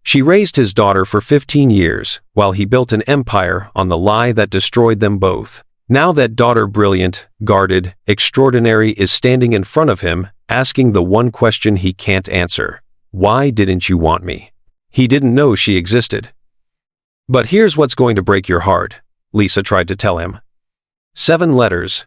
She raised his daughter for 15 years, while he built an empire on the lie that destroyed them both. Now that daughter, brilliant, guarded, extraordinary, is standing in front of him, asking the one question he can't answer. Why didn't you want me? He didn't know she existed. But here's what's going to break your heart, Lisa tried to tell him. 7 letters.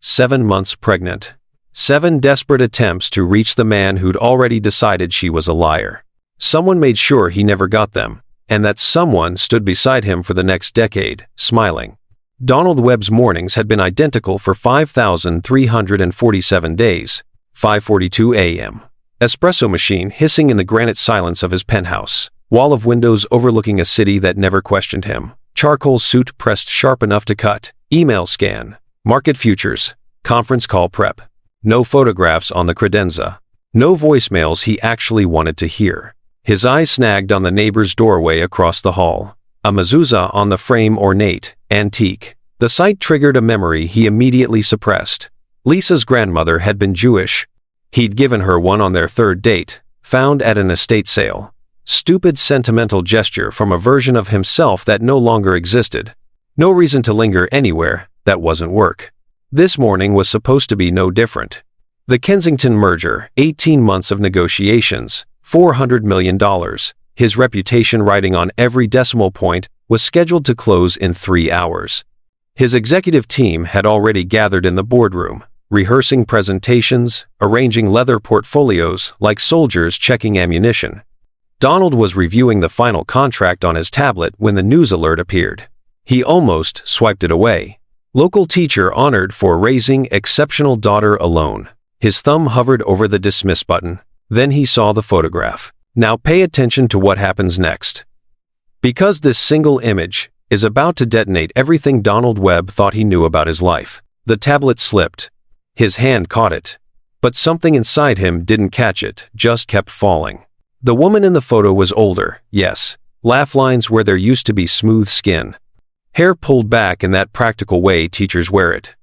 7 months pregnant. 7 desperate attempts to reach the man who'd already decided she was a liar. Someone made sure he never got them, and that someone stood beside him for the next decade, smiling. Donald Webb's mornings had been identical for 5,347 days. 5:42 a.m. Espresso machine hissing in the granite silence of his penthouse. Wall of windows overlooking a city that never questioned him. Charcoal suit pressed sharp enough to cut. Email scan. Market futures. Conference call prep. No photographs on the credenza. No voicemails he actually wanted to hear. His eyes snagged on the neighbor's doorway across the hall. A mezuzah on the frame, ornate, antique. The sight triggered a memory he immediately suppressed. Lisa's grandmother had been Jewish. He'd given her one on their 3rd date, found at an estate sale. Stupid sentimental gesture from a version of himself that no longer existed. No reason to linger anywhere, that wasn't work. This morning was supposed to be no different. The Kensington merger, 18 months of negotiations, $400 million, his reputation riding on every decimal point, was scheduled to close in 3 hours. His executive team had already gathered in the boardroom, rehearsing presentations, arranging leather portfolios like soldiers checking ammunition. Donald was reviewing the final contract on his tablet when the news alert appeared. He almost swiped it away. Local teacher honored for raising exceptional daughter alone. His thumb hovered over the dismiss button. Then he saw the photograph. Now pay attention to what happens next. Because this single image is about to detonate everything Donald Webb thought he knew about his life. The tablet slipped. His hand caught it. But something inside him didn't catch it, just kept falling. The woman in the photo was older, yes. Laugh lines where there used to be smooth skin. Hair pulled back in that practical way teachers wear it.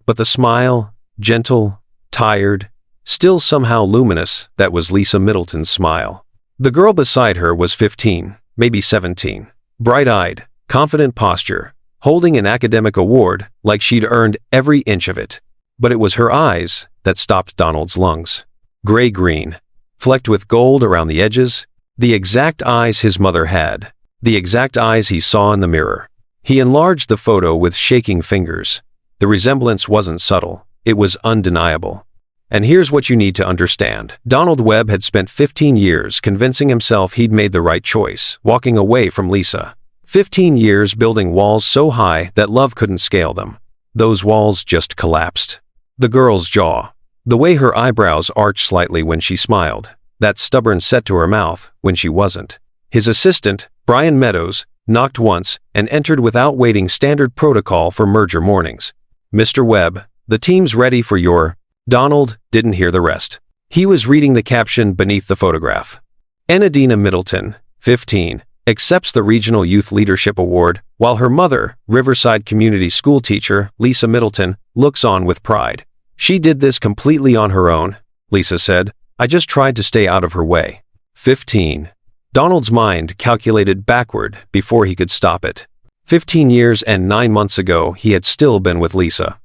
But the smile, gentle, tired, still somehow luminous, that was Lisa Middleton's smile. The girl beside her was 15, maybe 17. Bright-eyed, confident posture, holding an academic award like she'd earned every inch of it. But it was her eyes that stopped Donald's lungs. Gray-green, flecked with gold around the edges, the exact eyes his mother had, the exact eyes he saw in the mirror. He enlarged the photo with shaking fingers. The resemblance wasn't subtle, it was undeniable. And here's what you need to understand. Donald Webb had spent 15 years convincing himself he'd made the right choice, walking away from Lisa. 15 years building walls so high that love couldn't scale them. Those walls just collapsed. The girl's jaw. The way her eyebrows arched slightly when she smiled. That stubborn set to her mouth when she wasn't. His assistant, Brian Meadows, knocked once and entered without waiting, standard protocol for merger mornings. Mr. Webb, the team's ready for your... Donald didn't hear the rest. He was reading the caption beneath the photograph. Enadina Middleton, 15, accepts the Regional Youth Leadership Award, while her mother, Riverside Community School teacher Lisa Middleton, looks on with pride. She did this completely on her own, Lisa said. I just tried to stay out of her way. 15. Donald's mind calculated backward before he could stop it. 15 years and 9 months ago, he had still been with Lisa.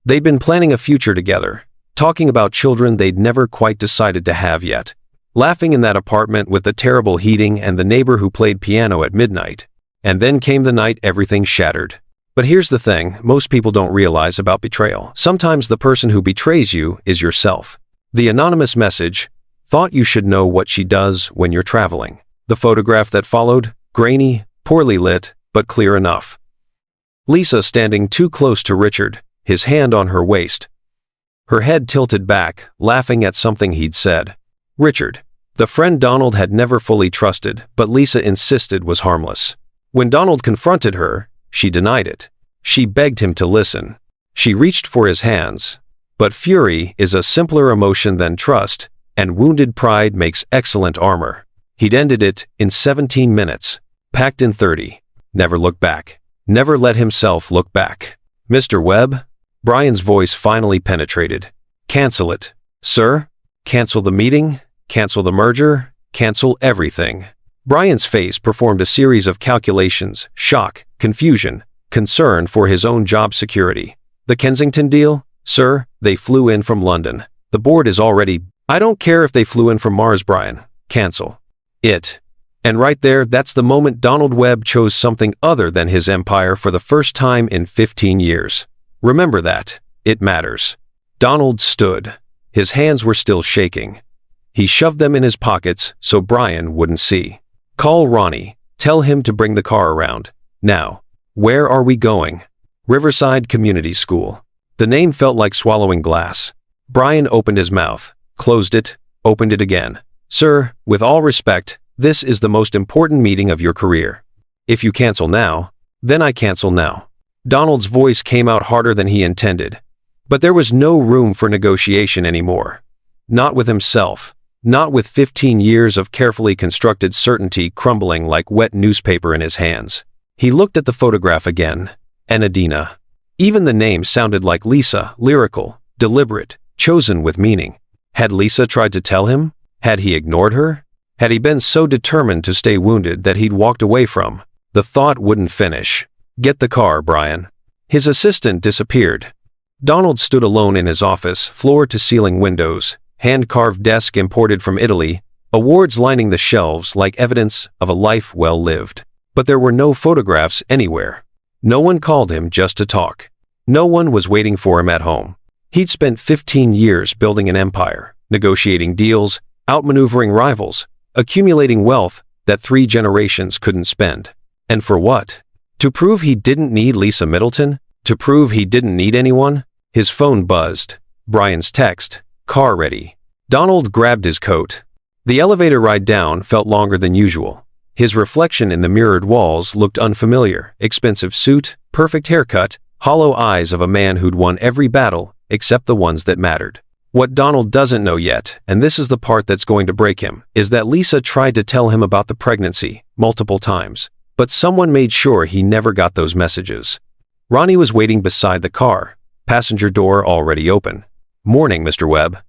They'd been planning a future together, talking about children they'd never quite decided to have yet, laughing in that apartment with the terrible heating and the neighbor who played piano at midnight. And then came the night everything shattered. But here's the thing most people don't realize about betrayal. Sometimes the person who betrays you is yourself. The anonymous message, thought you should know what she does when you're traveling. The photograph that followed, grainy, poorly lit, but clear enough. Lisa standing too close to Richard, his hand on her waist. Her head tilted back, laughing at something he'd said. Richard, the friend Donald had never fully trusted, but Lisa insisted was harmless. When Donald confronted her, she denied it. She begged him to listen. She reached for his hands. But fury is a simpler emotion than trust, and wounded pride makes excellent armor. He'd ended it in 17 minutes, packed in 30. Never looked back. Never let himself look back. Mr. Webb? Brian's voice finally penetrated. Cancel it. Sir? Cancel the meeting? Cancel the merger? Cancel everything. Brian's face performed a series of calculations, shock, confusion, concern for his own job security. The Kensington deal? Sir, they flew in from London. The board is already... I don't care if they flew in from Mars, Brian. Cancel it. And right there, that's the moment Donald Webb chose something other than his empire for the first time in 15 years. Remember that. It matters. Donald stood. His hands were still shaking. He shoved them in his pockets so Brian wouldn't see. Call Ronnie. Tell him to bring the car around. Now. Where are we going? Riverside Community School. The name felt like swallowing glass. Brian opened his mouth, closed it, opened it again. Sir, with all respect, this is the most important meeting of your career. If you cancel now, then I cancel now. Donald's voice came out harder than he intended. But there was no room for negotiation anymore. Not with himself. Not with 15 years of carefully constructed certainty crumbling like wet newspaper in his hands. He looked at the photograph again. Enadina. Even the name sounded like Lisa, lyrical, deliberate, chosen with meaning. Had Lisa tried to tell him? Had he ignored her? Had he been so determined to stay wounded that he'd walked away from? The thought wouldn't finish. Get the car, Brian. His assistant disappeared. Donald stood alone in his office, floor-to-ceiling windows, hand-carved desk imported from Italy, awards lining the shelves like evidence of a life well lived. But there were no photographs anywhere. No one called him just to talk. No one was waiting for him at home. He'd spent 15 years building an empire, negotiating deals, outmaneuvering rivals, accumulating wealth that 3 generations couldn't spend. And for what? To prove he didn't need Lisa Middleton? To prove he didn't need anyone? His phone buzzed. Brian's text. Car ready. Donald grabbed his coat. The elevator ride down felt longer than usual. His reflection in the mirrored walls looked unfamiliar. Expensive suit, perfect haircut, hollow eyes of a man who'd won every battle except the ones that mattered. What Donald doesn't know yet, and this is the part that's going to break him, is that Lisa tried to tell him about the pregnancy multiple times, but someone made sure he never got those messages. Ronnie was waiting beside the car, passenger door already open. Morning, Mr. Webb.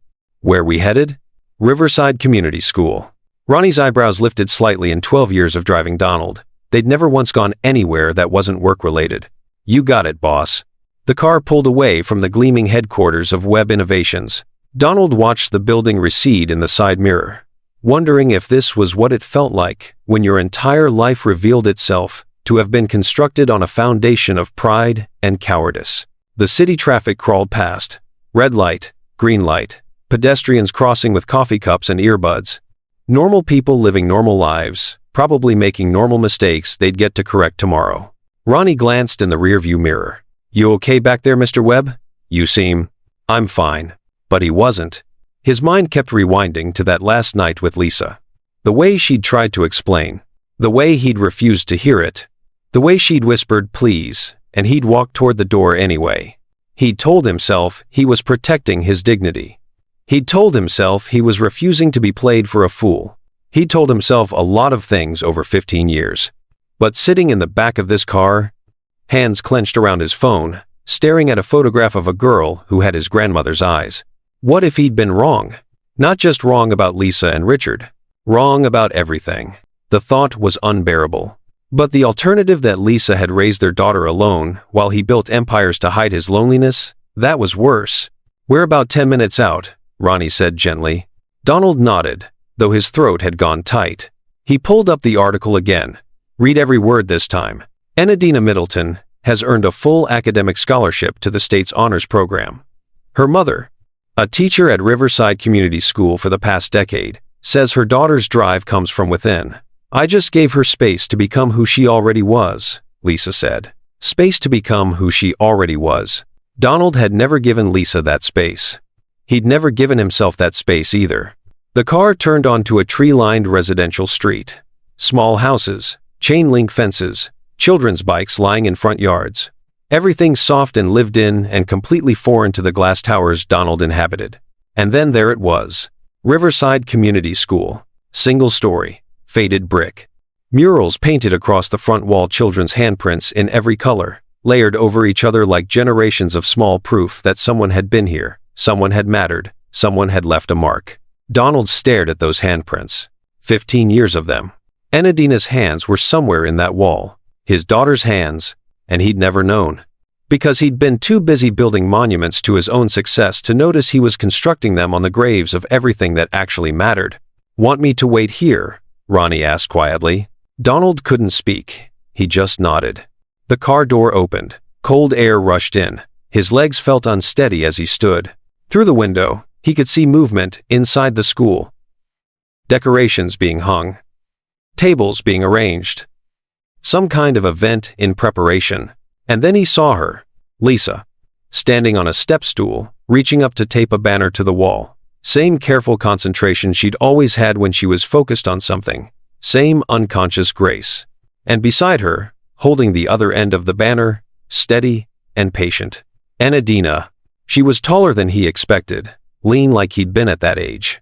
Where we headed? Riverside Community School. Ronnie's eyebrows lifted slightly in 12 years of driving Donald. They'd never once gone anywhere that wasn't work-related. You got it, boss. The car pulled away from the gleaming headquarters of Webb Innovations. Donald watched the building recede in the side mirror, wondering if this was what it felt like when your entire life revealed itself to have been constructed on a foundation of pride and cowardice. The city traffic crawled past. Red light, green light, pedestrians crossing with coffee cups and earbuds. Normal people living normal lives, probably making normal mistakes they'd get to correct tomorrow. Ronnie glanced in the rearview mirror. You okay back there, Mr. Webb? You seem... I'm fine. But he wasn't. His mind kept rewinding to that last night with Lisa. The way she'd tried to explain. The way he'd refused to hear it. The way she'd whispered, please, and he'd walked toward the door anyway. He'd told himself he was protecting his dignity. He'd told himself he was refusing to be played for a fool. He'd told himself a lot of things over 15 years. But sitting in the back of this car, hands clenched around his phone, staring at a photograph of a girl who had his grandmother's eyes. What if he'd been wrong? Not just wrong about Lisa and Richard. Wrong about everything. The thought was unbearable. But the alternative that Lisa had raised their daughter alone while he built empires to hide his loneliness, that was worse. We're about 10 minutes out, Ronnie said gently. Donald nodded, though his throat had gone tight. He pulled up the article again. Read every word this time. Enadina Middleton has earned a full academic scholarship to the state's honors program. Her mother, a teacher at Riverside Community School for the past decade, says her daughter's drive comes from within. I just gave her space to become who she already was, Lisa said. Space to become who she already was. Donald had never given Lisa that space. He'd never given himself that space either. The car turned onto a tree-lined residential street. Small houses, chain-link fences, children's bikes lying in front yards. Everything soft and lived in and completely foreign to the glass towers Donald inhabited. And then there it was. Riverside Community School. Single story. Faded brick. Murals painted across the front wall, children's handprints in every color, layered over each other like generations of small proof that someone had been here, someone had mattered, someone had left a mark. Donald stared at those handprints. 15 years of them. Enadina's hands were somewhere in that wall. His daughter's hands, and he'd never known. Because he'd been too busy building monuments to his own success to notice he was constructing them on the graves of everything that actually mattered. "Want me to wait here?" Ronnie asked quietly. Donald couldn't speak. He just nodded. The car door opened. Cold air rushed in. His legs felt unsteady as he stood. Through the window, he could see movement inside the school. Decorations being hung. Tables being arranged. Some kind of event in preparation. And then he saw her, Lisa, standing on a step stool, reaching up to tape a banner to the wall. Same careful concentration she'd always had when she was focused on something. Same unconscious grace. And beside her, holding the other end of the banner, steady and patient, Enadina. She was taller than he expected, lean like he'd been at that age.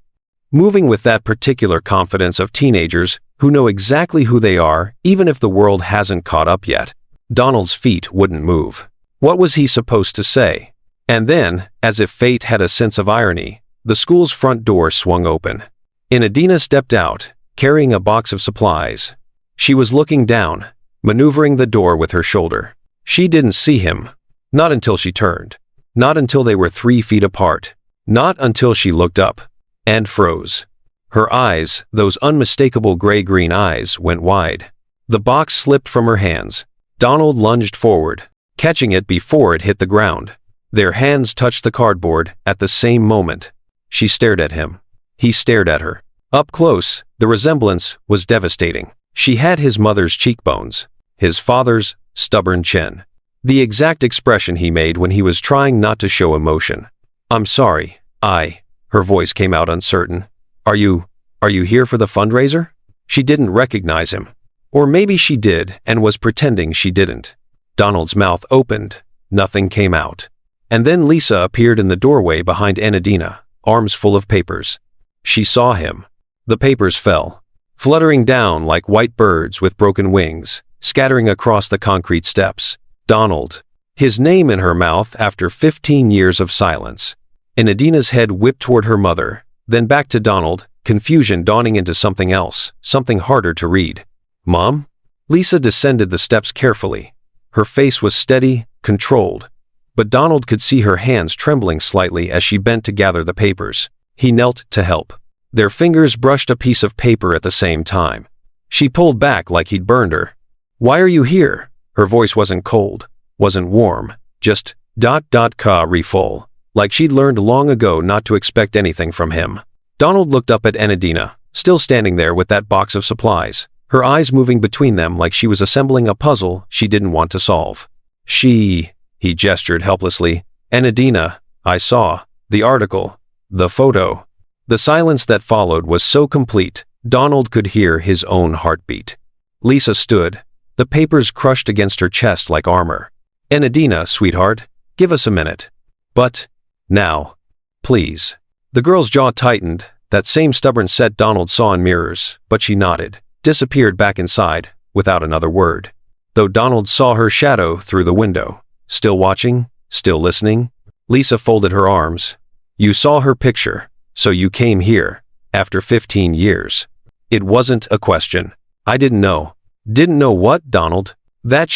Moving with that particular confidence of teenagers who know exactly who they are even if the world hasn't caught up yet. Donald's feet wouldn't move. What was he supposed to say? And then, as if fate had a sense of irony, the school's front door swung open. Enadina stepped out, carrying a box of supplies. She was looking down, maneuvering the door with her shoulder. She didn't see him. Not until she turned. Not until they were 3 feet apart. Not until she looked up. And froze. Her eyes, those unmistakable gray-green eyes, went wide. The box slipped from her hands. Donald lunged forward, catching it before it hit the ground. Their hands touched the cardboard at the same moment. She stared at him. He stared at her. Up close, the resemblance was devastating. She had his mother's cheekbones, his father's stubborn chin. The exact expression he made when he was trying not to show emotion. "I'm sorry, her voice came out uncertain. Are you here for the fundraiser?" She didn't recognize him. Or maybe she did and was pretending she didn't. Donald's mouth opened. Nothing came out. And then Lisa appeared in the doorway behind Enadina, arms full of papers. She saw him. The papers fell, fluttering down like white birds with broken wings, scattering across the concrete steps. Donald. His name in her mouth after 15 years of silence. Enadina's head whipped toward her mother, then back to Donald, confusion dawning into something else, something harder to read. "Mom?" Lisa descended the steps carefully. Her face was steady, controlled. But Donald could see her hands trembling slightly as she bent to gather the papers. He knelt to help. Their fingers brushed a piece of paper at the same time. She pulled back like he'd burned her. "Why are you here?" Her voice wasn't cold, wasn't warm, just refull, like she'd learned long ago not to expect anything from him. Donald looked up at Enadina, still standing there with that box of supplies, her eyes moving between them like she was assembling a puzzle she didn't want to solve. He gestured helplessly. "Enadina, I saw the article, the photo." The silence that followed was so complete, Donald could hear his own heartbeat. Lisa stood, the papers crushed against her chest like armor. "Enadina, sweetheart, give us a minute. But now, please." The girl's jaw tightened, that same stubborn set Donald saw in mirrors, but she nodded, disappeared back inside, without another word. Though Donald saw her shadow through the window. Still watching, still listening. Lisa folded her arms. "You saw her picture, so you came here, after 15 years. It wasn't a question. I didn't know." "Didn't know what, Donald?" "That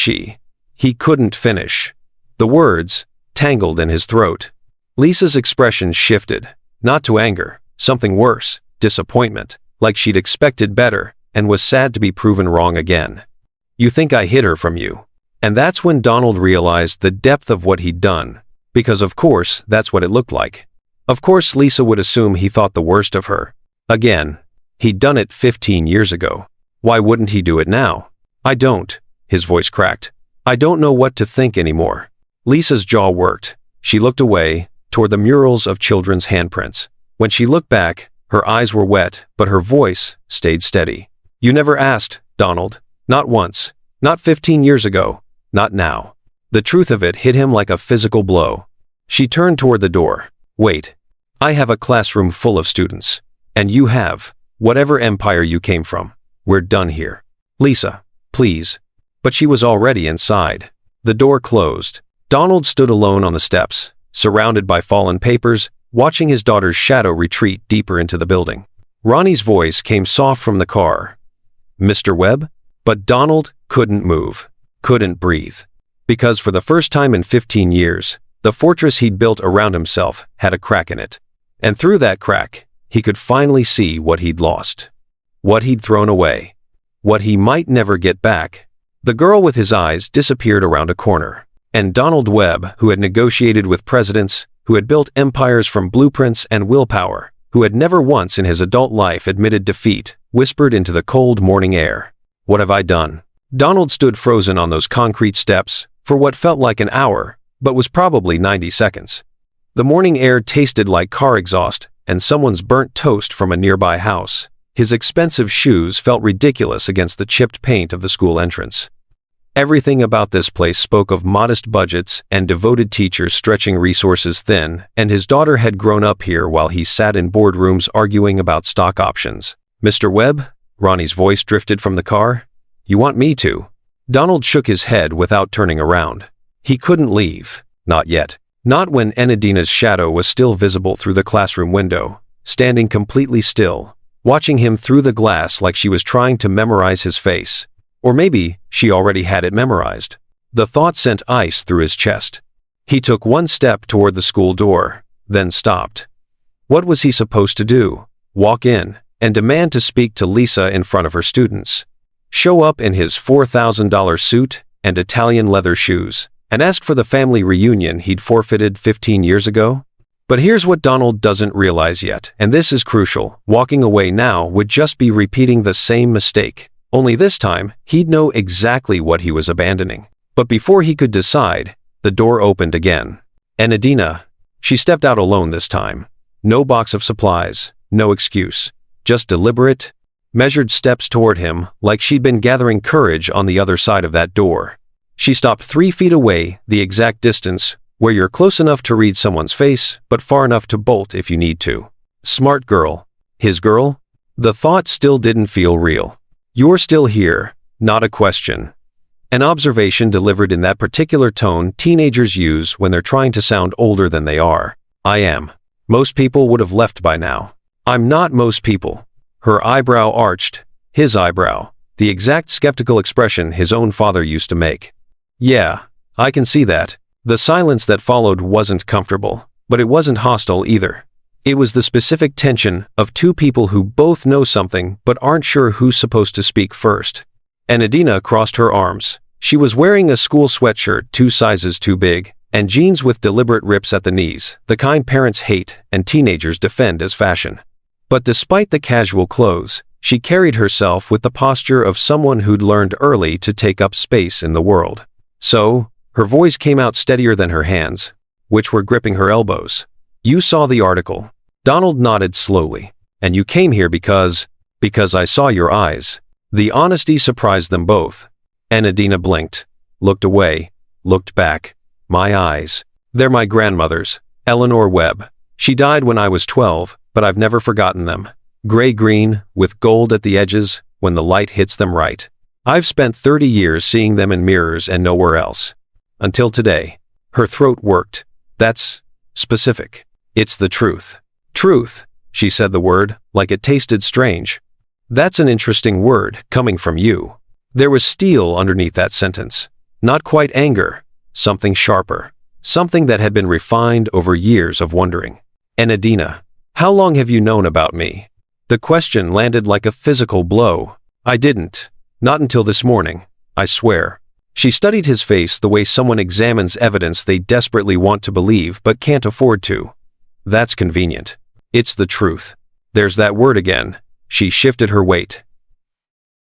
He couldn't finish. The words tangled in his throat. Lisa's expression shifted, not to anger, something worse, disappointment, like she'd expected better, and was sad to be proven wrong again. "You think I hid her from you?" And that's when Donald realized the depth of what he'd done, because of course that's what it looked like. Of course Lisa would assume he thought the worst of her. Again, he'd done it 15 years ago. Why wouldn't he do it now? "I don't," his voice cracked. "I don't know what to think anymore." Lisa's jaw worked. She looked away, toward the murals of children's handprints. When she looked back, her eyes were wet, but her voice stayed steady. "You never asked, Donald. Not once. Not 15 years ago. Not now." The truth of it hit him like a physical blow. She turned toward the door. "Wait. I have a classroom full of students. And you have, whatever empire you came from. We're done here. Lisa, please." But she was already inside. The door closed. Donald stood alone on the steps, surrounded by fallen papers, watching his daughter's shadow retreat deeper into the building. Ronnie's voice came soft from the car. Mr. Webb? But Donald couldn't move, couldn't breathe. Because for the first time in 15 years, the fortress he'd built around himself had a crack in it. And through that crack, he could finally see what he'd lost. What he'd thrown away. What he might never get back. The girl with his eyes disappeared around a corner. And Donald Webb, who had negotiated with presidents, who had built empires from blueprints and willpower, who had never once in his adult life admitted defeat, whispered into the cold morning air, "What have I done?" Donald stood frozen on those concrete steps for what felt like an hour, but was probably 90 seconds. The morning air tasted like car exhaust and someone's burnt toast from a nearby house. His expensive shoes felt ridiculous against the chipped paint of the school entrance. Everything about this place spoke of modest budgets and devoted teachers stretching resources thin, and his daughter had grown up here while he sat in boardrooms arguing about stock options. "Mr. Webb?" Ronnie's voice drifted from the car. "You want me to?" Donald shook his head without turning around. He couldn't leave. Not yet. Not when Enadina's shadow was still visible through the classroom window, standing completely still, watching him through the glass like she was trying to memorize his face. Or maybe she already had it memorized. The thought sent ice through his chest. He took one step toward the school door, then stopped. What was he supposed to do? Walk in and demand to speak to Lisa in front of her students? Show up in his $4,000 suit and Italian leather shoes and ask for the family reunion he'd forfeited 15 years ago? But here's what Donald doesn't realize yet, and this is crucial. Walking away now would just be repeating the same mistake. Only this time, he'd know exactly what he was abandoning. But before he could decide, the door opened again. Enadina. She stepped out alone this time. No box of supplies, no excuse. Just deliberate, measured steps toward him like she'd been gathering courage on the other side of that door. She stopped 3 feet away, the exact distance, where you're close enough to read someone's face, but far enough to bolt if you need to. Smart girl. His girl? The thought still didn't feel real. You're still here, not a question. An observation delivered in that particular tone teenagers use when they're trying to sound older than they are. I am. Most people would have left by now. I'm not most people. Her eyebrow arched, his eyebrow, the exact skeptical expression his own father used to make. Yeah, I can see that. The silence that followed wasn't comfortable, but it wasn't hostile either. It was the specific tension of two people who both know something but aren't sure who's supposed to speak first. Enadina crossed her arms. She was wearing a school sweatshirt 2 sizes too big, and jeans with deliberate rips at the knees, the kind parents hate and teenagers defend as fashion. But despite the casual clothes, she carried herself with the posture of someone who'd learned early to take up space in the world. So, her voice came out steadier than her hands, which were gripping her elbows. You saw the article. Donald nodded slowly. And you came here because I saw your eyes. The honesty surprised them both. Enadina blinked, looked away, looked back. My eyes. They're my grandmother's, Eleanor Webb. She died when I was 12, but I've never forgotten them. Gray-green, with gold at the edges, when the light hits them right. I've spent 30 years seeing them in mirrors and nowhere else. Until today. Her throat worked. That's specific. It's the truth. Truth, she said the word, like it tasted strange. That's an interesting word, coming from you. There was steel underneath that sentence. Not quite anger. Something sharper. Something that had been refined over years of wondering. Enadina, how long have you known about me? The question landed like a physical blow. I didn't. Not until this morning, I swear. She studied his face the way someone examines evidence they desperately want to believe but can't afford to. That's convenient. It's the truth. There's that word again. She shifted her weight.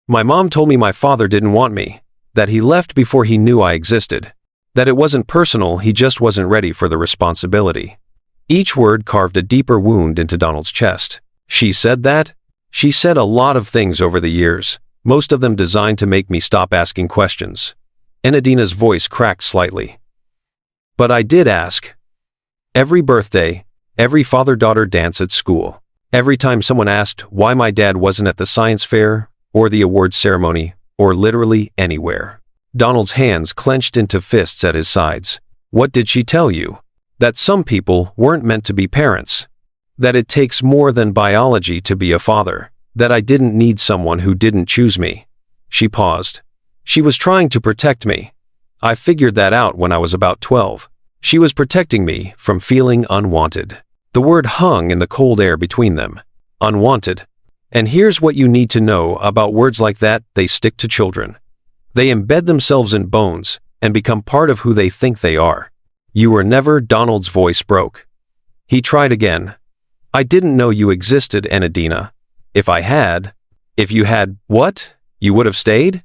My mom told me my father didn't want me, that he left before he knew I existed, that it wasn't personal, he just wasn't ready for the responsibility. Each word carved a deeper wound into Donald's chest. She said that? She said a lot of things over the years, most of them designed to make me stop asking questions. Enadina's voice cracked slightly. But I did ask. Every birthday, every father-daughter dance at school, every time someone asked why my dad wasn't at the science fair, or the awards ceremony, or literally anywhere. Donald's hands clenched into fists at his sides. What did she tell you? That some people weren't meant to be parents. That it takes more than biology to be a father. That I didn't need someone who didn't choose me. She paused. She was trying to protect me. I figured that out when I was about 12. She was protecting me from feeling unwanted. The word hung in the cold air between them. Unwanted. And here's what you need to know about words like that: they stick to children. They embed themselves in bones and become part of who they think they are. You were never. Donald's voice broke. He tried again. I didn't know you existed, Enadina. If I had. If you had, what? You would have stayed?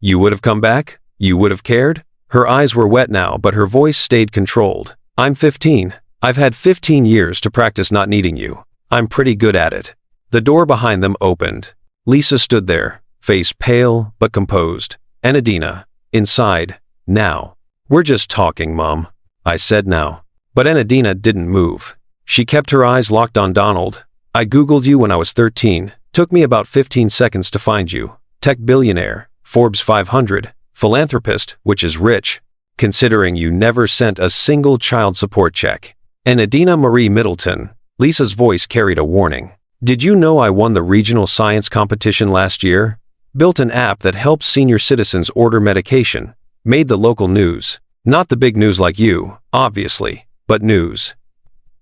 You would have come back? You would have cared? Her eyes were wet now, but her voice stayed controlled. I'm 15. I've had 15 years to practice not needing you. I'm pretty good at it. The door behind them opened. Lisa stood there, face pale but composed. Enadina, inside, now. We're just talking, Mom, I said now. But Enadina didn't move. She kept her eyes locked on Donald. I Googled you when I was 13. Took me about 15 seconds to find you. Tech billionaire, Forbes 500, philanthropist, which is rich, considering you never sent a single child support check. Enadina Marie Middleton. Lisa's voice carried a warning. Did you know I won the regional science competition last year? Built an app that helps senior citizens order medication. Made the local news. Not the big news like you, obviously, but news.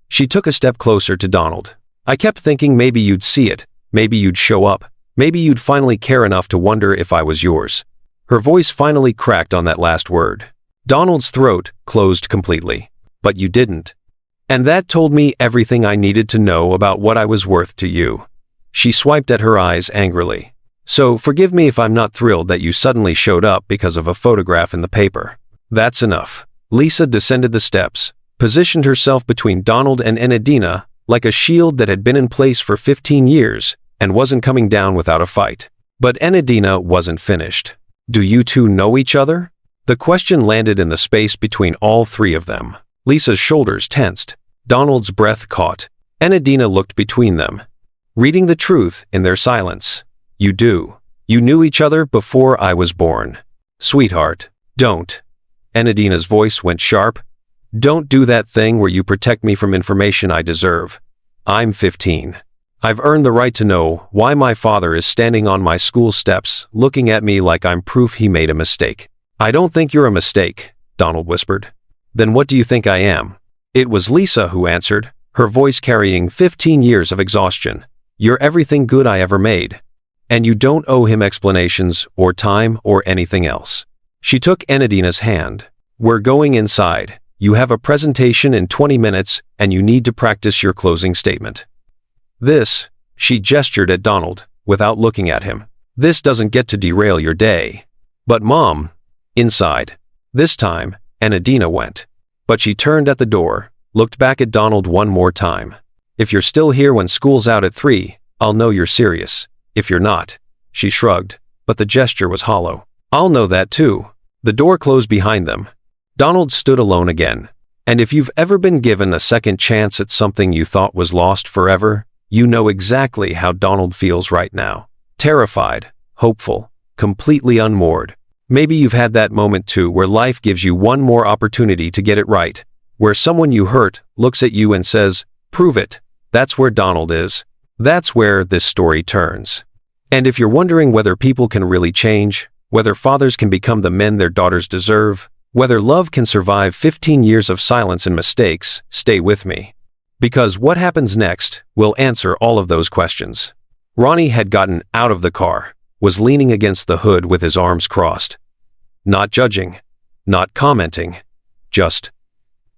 She took a step closer to Donald. I kept thinking maybe you'd see it, maybe you'd show up, maybe you'd finally care enough to wonder if I was yours. Her voice finally cracked on that last word. Donald's throat closed completely. But you didn't. And that told me everything I needed to know about what I was worth to you. She swiped at her eyes angrily. So forgive me if I'm not thrilled that you suddenly showed up because of a photograph in the paper. That's enough. Lisa descended the steps, positioned herself between Donald and Enadina like a shield that had been in place for 15 years and wasn't coming down without a fight. But Enadina wasn't finished. Do you two know each other? The question landed in the space between all three of them. Lisa's shoulders tensed. Donald's breath caught. Enadina looked between them, reading the truth in their silence. You do. You knew each other before I was born. Sweetheart, don't. Enadina's voice went sharp. Don't do that thing where you protect me from information I deserve. I'm 15. I've earned the right to know why my father is standing on my school steps, looking at me like I'm proof he made a mistake. I don't think you're a mistake, Donald whispered. Then what do you think I am? It was Lisa who answered, her voice carrying 15 years of exhaustion. You're everything good I ever made. And you don't owe him explanations or time or anything else. She took Enadina's hand. We're going inside. You have a presentation in 20 minutes and you need to practice your closing statement. This, she gestured at Donald, without looking at him. This doesn't get to derail your day. But Mom, inside. This time, Enadina went. But she turned at the door, looked back at Donald one more time. If you're still here when school's out at 3, I'll know you're serious. If you're not, she shrugged, but the gesture was hollow. I'll know that too. The door closed behind them. Donald stood alone again. And if you've ever been given a second chance at something you thought was lost forever, you know exactly how Donald feels right now. Terrified, hopeful, completely unmoored. Maybe you've had that moment too where life gives you one more opportunity to get it right, where someone you hurt looks at you and says, prove it. That's where Donald is. That's where this story turns. And if you're wondering whether people can really change, whether fathers can become the men their daughters deserve, whether love can survive 15 years of silence and mistakes, stay with me. Because what happens next will answer all of those questions. Ronnie had gotten out of the car, was leaning against the hood with his arms crossed. Not judging, not commenting, just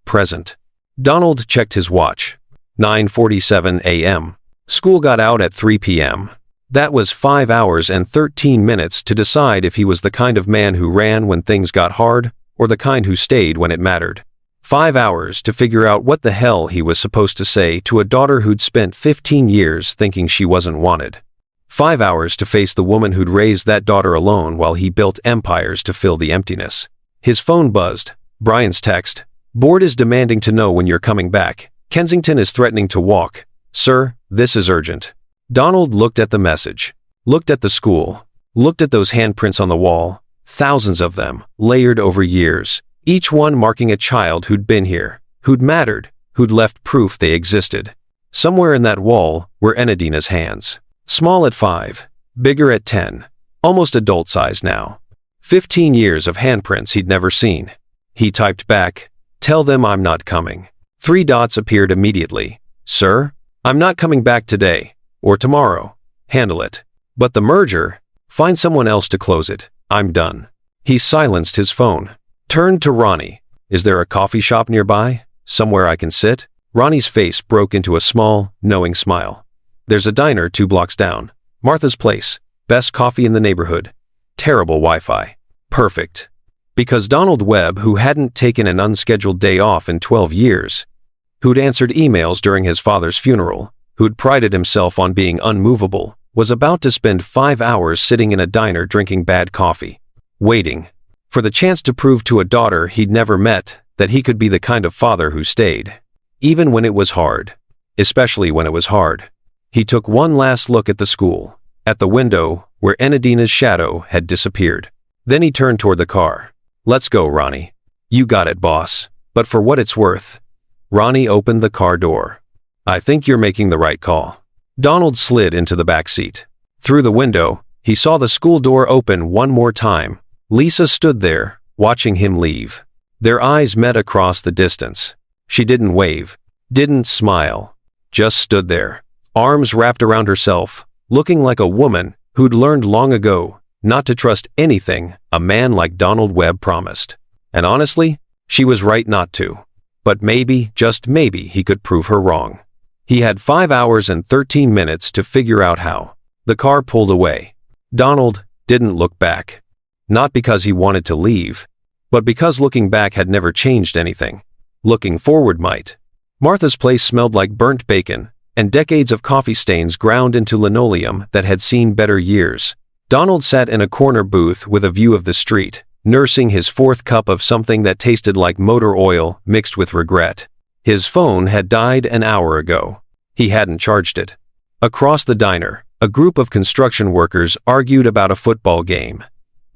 present. Donald checked his watch. 9:47 a.m. School got out at 3 p.m. That was 5 hours and 13 minutes to decide if he was the kind of man who ran when things got hard, or the kind who stayed when it mattered. 5 hours to figure out what the hell he was supposed to say to a daughter who'd spent 15 years thinking she wasn't wanted. 5 hours to face the woman who'd raised that daughter alone while he built empires to fill the emptiness. His phone buzzed. Brian's text. Board is demanding to know when you're coming back. Kensington is threatening to walk. Sir, this is urgent. Donald looked at the message. Looked at the school. Looked at those handprints on the wall. Thousands of them, layered over years. Each one marking a child who'd been here, who'd mattered, who'd left proof they existed. Somewhere in that wall were Enadina's hands. Small at 5, bigger at 10, almost adult size now. 15 years of handprints he'd never seen. He typed back, "Tell them I'm not coming." 3 dots appeared immediately. "Sir, I'm not coming back today, or tomorrow. Handle it. But the merger, find someone else to close it. I'm done." He silenced his phone. Turned to Ronnie. "Is there a coffee shop nearby? Somewhere I can sit?" Ronnie's face broke into a small, knowing smile. "There's a diner 2 blocks down. Martha's Place. Best coffee in the neighborhood. Terrible Wi-Fi." Perfect. Because Donald Webb, who hadn't taken an unscheduled day off in 12 years, who'd answered emails during his father's funeral, who'd prided himself on being unmovable, was about to spend 5 hours sitting in a diner drinking bad coffee, waiting for the chance to prove to a daughter he'd never met that he could be the kind of father who stayed, even when it was hard, especially when it was hard. He took one last look at the school, at the window where Enadina's shadow had disappeared. Then he turned toward the car. "Let's go, Ronnie." "You got it, boss. But for what it's worth." Ronnie opened the car door. "I think you're making the right call." Donald slid into the back seat. Through the window, he saw the school door open one more time. Lisa stood there, watching him leave. Their eyes met across the distance. She didn't wave, didn't smile, just stood there, arms wrapped around herself, looking like a woman who'd learned long ago not to trust anything a man like Donald Webb promised. And honestly, she was right not to. But maybe, just maybe, he could prove her wrong. He had 5 hours and 13 minutes to figure out how. The car pulled away. Donald didn't look back. Not because he wanted to leave, but because looking back had never changed anything. Looking forward might. Martha's Place smelled like burnt bacon, and decades of coffee stains ground into linoleum that had seen better years. Donald sat in a corner booth with a view of the street, nursing his 4th cup of something that tasted like motor oil mixed with regret. His phone had died an hour ago. He hadn't charged it. Across the diner, a group of construction workers argued about a football game.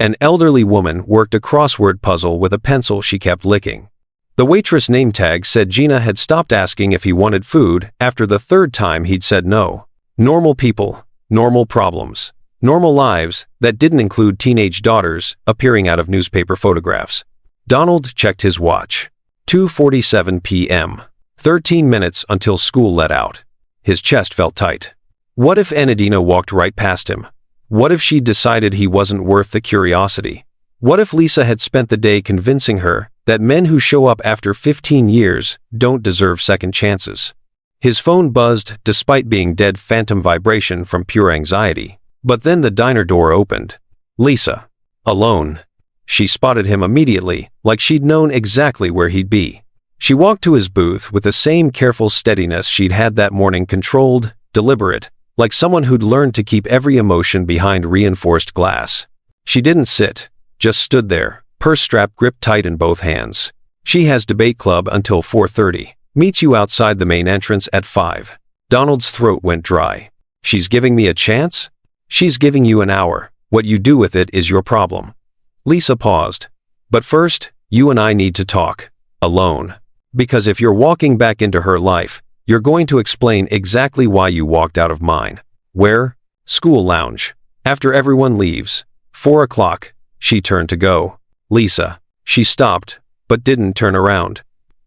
An elderly woman worked a crossword puzzle with a pencil she kept licking. The waitress name tag said Gina had stopped asking if he wanted food after the 3rd time he'd said no. Normal people, normal problems, normal lives that didn't include teenage daughters appearing out of newspaper photographs. Donald checked his watch. 2:47 p.m. 13 minutes until school let out. His chest felt tight. What if Enadina walked right past him? What if she'd decided he wasn't worth the curiosity? What if Lisa had spent the day convincing her that men who show up after 15 years don't deserve second chances? His phone buzzed despite being dead phantom vibration from pure anxiety. But then the diner door opened. Lisa. Alone. She spotted him immediately, like she'd known exactly where he'd be. She walked to his booth with the same careful steadiness she'd had that morning, controlled, deliberate, like someone who'd learned to keep every emotion behind reinforced glass. She didn't sit, just stood there, purse strap gripped tight in both hands. She has debate club until 4:30. Meets you outside the main entrance at 5. Donald's throat went dry. She's giving me a chance? She's giving you an hour. What you do with it is your problem. Lisa paused. But first, you and I need to talk. Alone. Because if you're walking back into her life, you're going to explain exactly why you walked out of mine. Where? School lounge. After everyone leaves. 4 o'clock. She turned to go. Lisa. She stopped, but didn't turn around.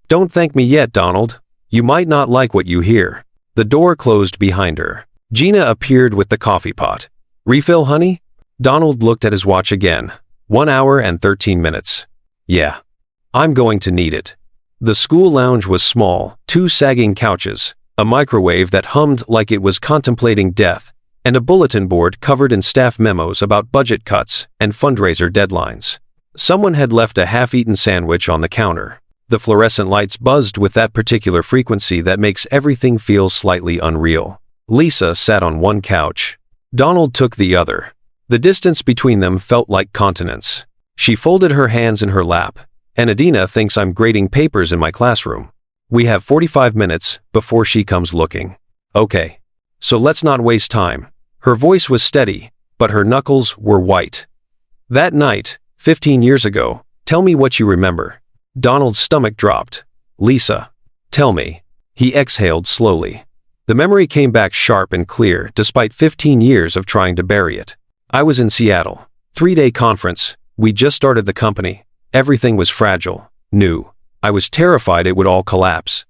Don't thank me yet, Donald. You might not like what you hear. The door closed behind her. Gina appeared with the coffee pot. Refill, honey? Donald looked at his watch again. 1 hour and 13 minutes. Yeah. I'm going to need it. The school lounge was small, 2 sagging couches, a microwave that hummed like it was contemplating death, and a bulletin board covered in staff memos about budget cuts and fundraiser deadlines. Someone had left a half-eaten sandwich on the counter. The fluorescent lights buzzed with that particular frequency that makes everything feel slightly unreal. Lisa sat on one couch. Donald took the other. The distance between them felt like continents. She folded her hands in her lap. Enadina thinks I'm grading papers in my classroom. We have 45 minutes before she comes looking. Okay. So let's not waste time. Her voice was steady, but her knuckles were white. That night, 15 years ago, tell me what you remember. Donald's stomach dropped. Lisa. Tell me. He exhaled slowly. The memory came back sharp and clear despite 15 years of trying to bury it. I was in Seattle. 3-day conference. We just started the company. Everything was fragile, new. I was terrified it would all collapse.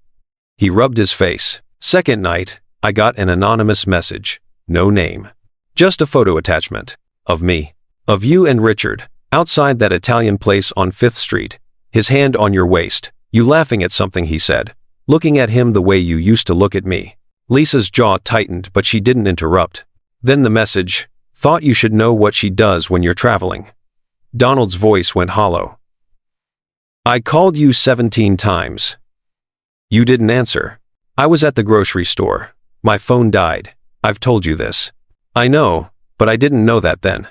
He rubbed his face. Second night, I got an anonymous message. No name. Just a photo attachment. Of me. Of you and Richard, outside that Italian place on 5th Street. His hand on your waist. You laughing at something he said. Looking at him the way you used to look at me. Lisa's jaw tightened, but she didn't interrupt. Then the message. Thought you should know what she does when you're traveling. Donald's voice went hollow. I called you 17 times. You didn't answer. I was at the grocery store. My phone died. I've told you this. I know, but I didn't know that then.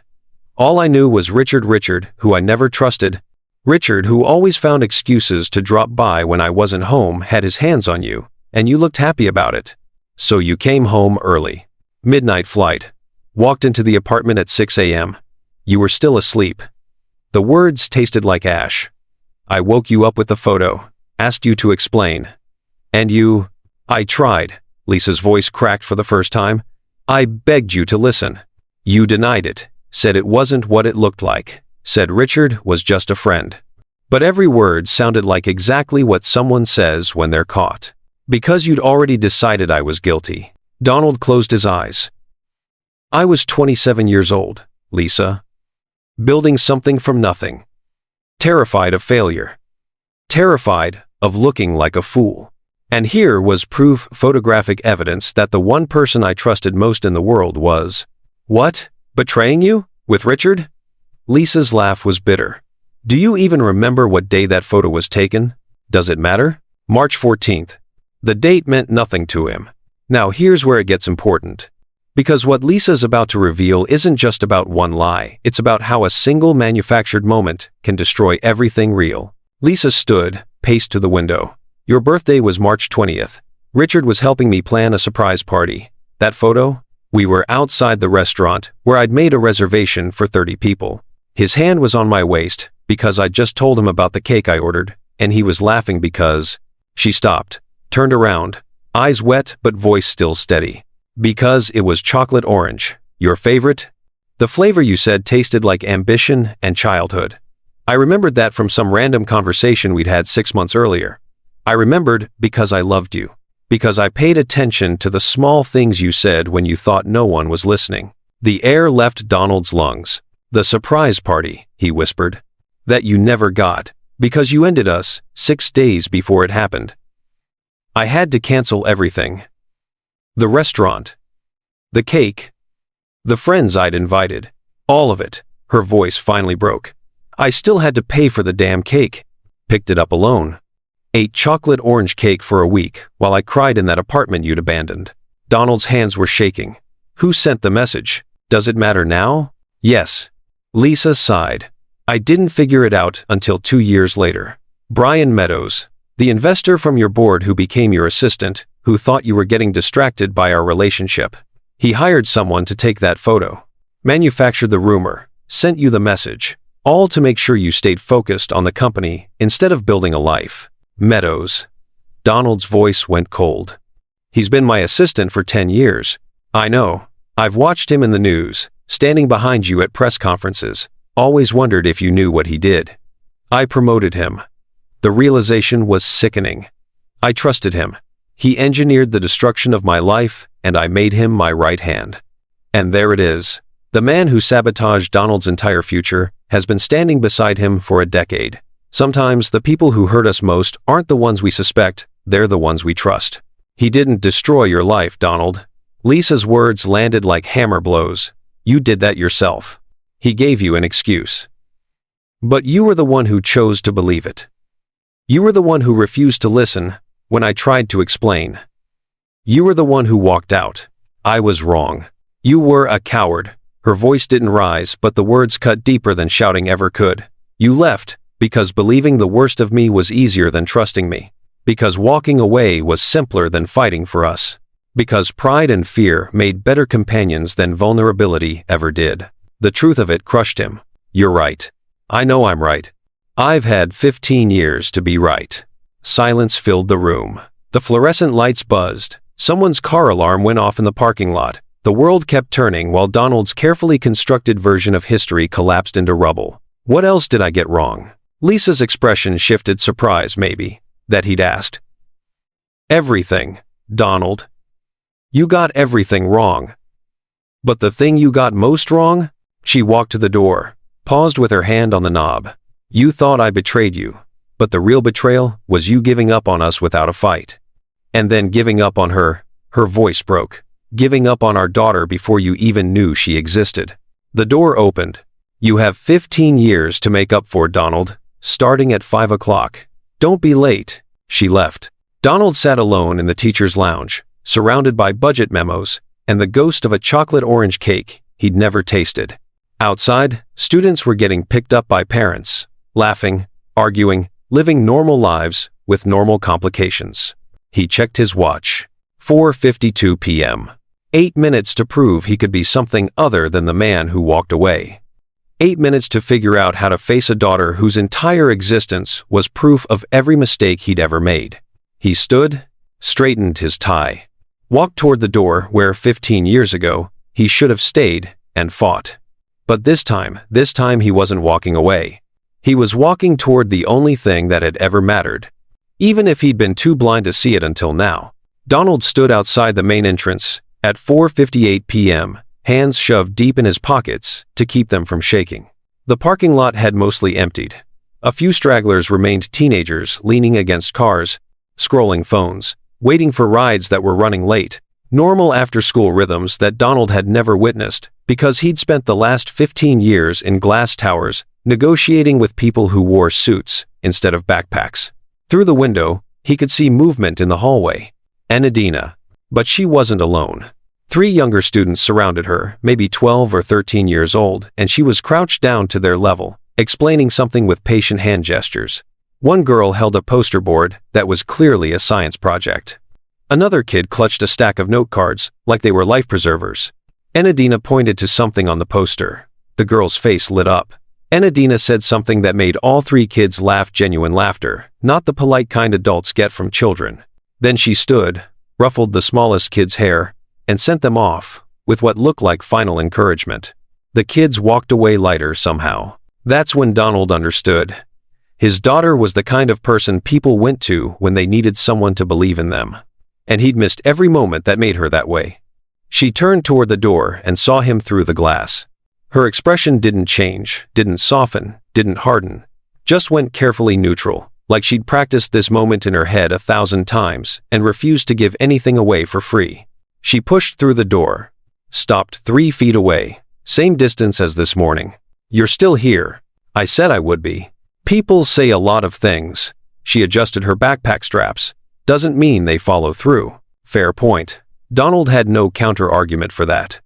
All I knew was Richard, who I never trusted. Richard, who always found excuses to drop by when I wasn't home, had his hands on you, and you looked happy about it. So you came home early. Midnight flight. Walked into the apartment at 6 a.m. You were still asleep. The words tasted like ash. I woke you up with the photo, asked you to explain. And you... I tried. Lisa's voice cracked for the first time. I begged you to listen. You denied it, said it wasn't what it looked like, said Richard was just a friend. But every word sounded like exactly what someone says when they're caught. Because you'd already decided I was guilty. Donald closed his eyes. I was 27 years old, Lisa. Building something from nothing. Terrified of failure. Terrified of looking like a fool. And here was proof, photographic evidence that the one person I trusted most in the world was... What? Betraying you? With Richard? Lisa's laugh was bitter. Do you even remember what day that photo was taken? Does it matter? March 14th. The date meant nothing to him. Now here's where it gets important. Because what Lisa's about to reveal isn't just about one lie, it's about how a single manufactured moment can destroy everything real. Lisa stood, paced to the window. Your birthday was March 20th. Richard was helping me plan a surprise party. That photo? We were outside the restaurant, where I'd made a reservation for 30 people. His hand was on my waist, because I'd just told him about the cake I ordered, and he was laughing because... She stopped, turned around, eyes wet but voice still steady. Because it was chocolate orange. Your favorite? The flavor you said tasted like ambition and childhood. I remembered that from some random conversation we'd had 6 months earlier. I remembered because I loved you. Because I paid attention to the small things you said when you thought no one was listening. The air left Donald's lungs. The surprise party, he whispered. That you never got. Because you ended us 6 days before it happened. I had to cancel everything. The restaurant. The cake. The friends I'd invited. All of it. Her voice finally broke. I still had to pay for the damn cake. Picked it up alone. Ate chocolate orange cake for a week while I cried in that apartment you'd abandoned. Donald's hands were shaking. Who sent the message? Does it matter now? Yes. Lisa sighed. I didn't figure it out until 2 years later. Brian Meadows, the investor from your board who became your assistant, who thought you were getting distracted by our relationship. He hired someone to take that photo, manufactured the rumor, sent you the message, all to make sure you stayed focused on the company instead of building a life. Meadows. Donald's voice went cold. He's been my assistant for 10 years. I know. I've watched him in the news, standing behind you at press conferences. Always wondered if you knew what he did. I promoted him. The realization was sickening. I trusted him. He engineered the destruction of my life, and I made him my right hand. And there it is. The man who sabotaged Donald's entire future has been standing beside him for a decade. Sometimes the people who hurt us most aren't the ones we suspect, they're the ones we trust. He didn't destroy your life, Donald. Lisa's words landed like hammer blows. You did that yourself. He gave you an excuse. But you were the one who chose to believe it. You were the one who refused to listen when I tried to explain. You were the one who walked out. I was wrong. You were a coward. Her voice didn't rise, but the words cut deeper than shouting ever could. You left because believing the worst of me was easier than trusting me. Because walking away was simpler than fighting for us. Because pride and fear made better companions than vulnerability ever did. The truth of it crushed him. You're right. I know I'm right. I've had 15 years to be right. Silence filled the room. The fluorescent lights buzzed, Someone's car alarm went off in the parking lot. The world kept turning while Donald's carefully constructed version of history collapsed into rubble. What else did I get wrong? Lisa's expression shifted. Surprise, maybe, that he'd asked. Everything, Donald. You got everything wrong. But the thing you got most wrong? She walked to the door, paused with her hand on the knob. You thought I betrayed you, but the real betrayal was you giving up on us without a fight. And then giving up on her. Her voice broke. Giving up on our daughter before you even knew she existed. The door opened. You have 15 years to make up for, Donald, starting at 5 o'clock. Don't be late. She left. Donald sat alone in the teacher's lounge, surrounded by budget memos and the ghost of a chocolate orange cake he'd never tasted. Outside, students were getting picked up by parents, laughing, arguing, living normal lives with normal complications. He checked his watch. 4:52 p.m. 8 minutes to prove he could be something other than the man who walked away. 8 minutes to figure out how to face a daughter whose entire existence was proof of every mistake he'd ever made. He stood, straightened his tie, walked toward the door where 15 years ago he should have stayed and fought. But this time he wasn't walking away. He was walking toward the only thing that had ever mattered, even if he'd been too blind to see it until now. Donald stood outside the main entrance at 4:58 p.m., hands shoved deep in his pockets to keep them from shaking. The parking lot had mostly emptied. A few stragglers remained, teenagers leaning against cars, scrolling phones, waiting for rides that were running late. Normal after-school rhythms that Donald had never witnessed because he'd spent the last 15 years in glass towers negotiating with people who wore suits instead of backpacks. Through the window, he could see movement in the hallway. Enadina. But she wasn't alone. 3 younger students surrounded her, maybe 12 or 13 years old, and she was crouched down to their level, explaining something with patient hand gestures. One girl held a poster board that was clearly a science project. Another kid clutched a stack of note cards, like they were life preservers. Enadina pointed to something on the poster. The girl's face lit up. Enadina said something that made all 3 kids laugh, genuine laughter, not the polite kind adults get from children. Then she stood, ruffled the smallest kid's hair, and sent them off, with what looked like final encouragement. The kids walked away lighter somehow. That's when Donald understood. His daughter was the kind of person people went to when they needed someone to believe in them. And he'd missed every moment that made her that way. She turned toward the door and saw him through the glass. Her expression didn't change, didn't soften, didn't harden, just went carefully neutral, like she'd practiced this moment in her head 1,000 times and refused to give anything away for free. She pushed through the door, stopped 3 feet away, same distance as this morning. You're still here. I said I would be. People say a lot of things. She adjusted her backpack straps. Doesn't mean they follow through. Fair point. Donald had no counter-argument for that.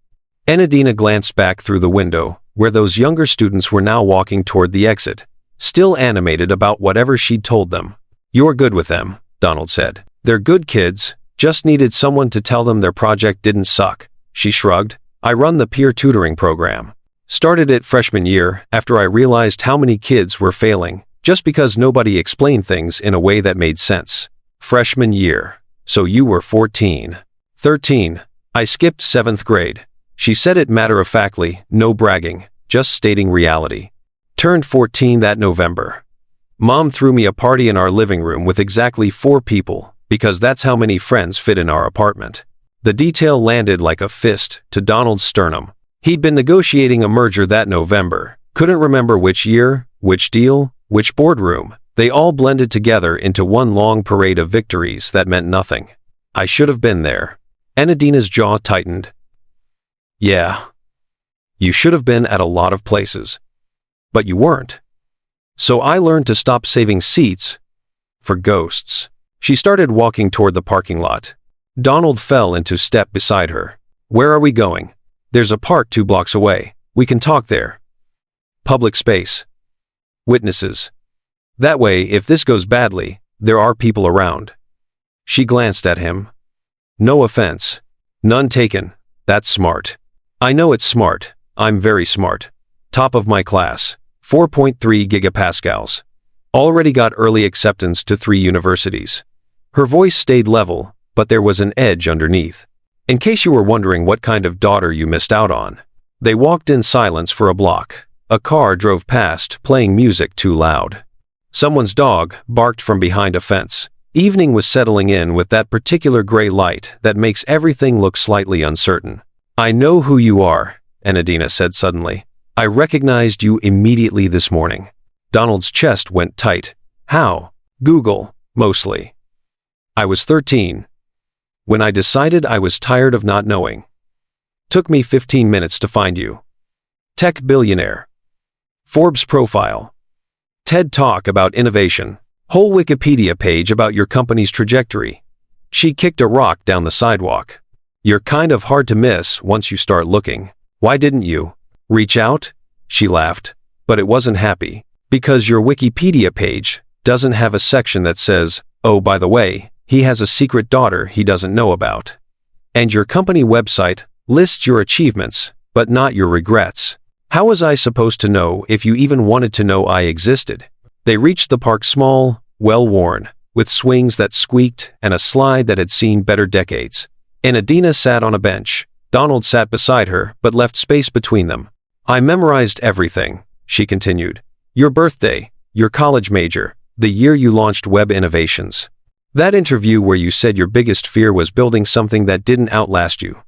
Enadina glanced back through the window, where those younger students were now walking toward the exit, still animated about whatever she'd told them. You're good with them, Donald said. They're good kids, just needed someone to tell them their project didn't suck. She shrugged. I run the peer tutoring program. Started it freshman year after I realized how many kids were failing, just because nobody explained things in a way that made sense. Freshman year. So you were 14. 13. I skipped 7th grade. She said it matter-of-factly, no bragging, just stating reality. Turned 14 that November. Mom threw me a party in our living room with exactly 4 people, because that's how many friends fit in our apartment. The detail landed like a fist to Donald's sternum. He'd been negotiating a merger that November, couldn't remember which year, which deal, which boardroom. They all blended together into one long parade of victories that meant nothing. I should have been there. Enadina's jaw tightened. Yeah. You should have been at a lot of places. But you weren't. So I learned to stop saving seats for ghosts. She started walking toward the parking lot. Donald fell into step beside her. Where are we going? There's a park 2 blocks away. We can talk there. Public space. Witnesses. That way, if this goes badly, there are people around. She glanced at him. No offense. None taken. That's smart. I know it's smart. I'm very smart. Top of my class. 4.3 gigapascals. Already got early acceptance to 3 universities. Her voice stayed level, but there was an edge underneath. In case you were wondering what kind of daughter you missed out on. They walked in silence for a block. A car drove past, playing music too loud. Someone's dog barked from behind a fence. Evening was settling in with that particular gray light that makes everything look slightly uncertain. "I know who you are," Enadina said suddenly. "I recognized you immediately this morning." Donald's chest went tight. "How?" "Google, mostly. I was 13. When I decided I was tired of not knowing. Took me 15 minutes to find you. Tech billionaire. Forbes profile. TED Talk about innovation. Whole Wikipedia page about your company's trajectory." She kicked a rock down the sidewalk. "You're kind of hard to miss once you start looking. Why didn't you reach out?" She laughed, but it wasn't happy. "Because your Wikipedia page doesn't have a section that says, 'Oh, by the way, he has a secret daughter he doesn't know about.' And your company website lists your achievements, but not your regrets. How was I supposed to know if you even wanted to know I existed?" They reached the park small, well-worn, with swings that squeaked and a slide that had seen better decades. Enadina sat on a bench. Donald sat beside her, but left space between them. "I memorized everything," she continued. "Your birthday, your college major, the year you launched Web Innovations. That interview where you said your biggest fear was building something that didn't outlast you."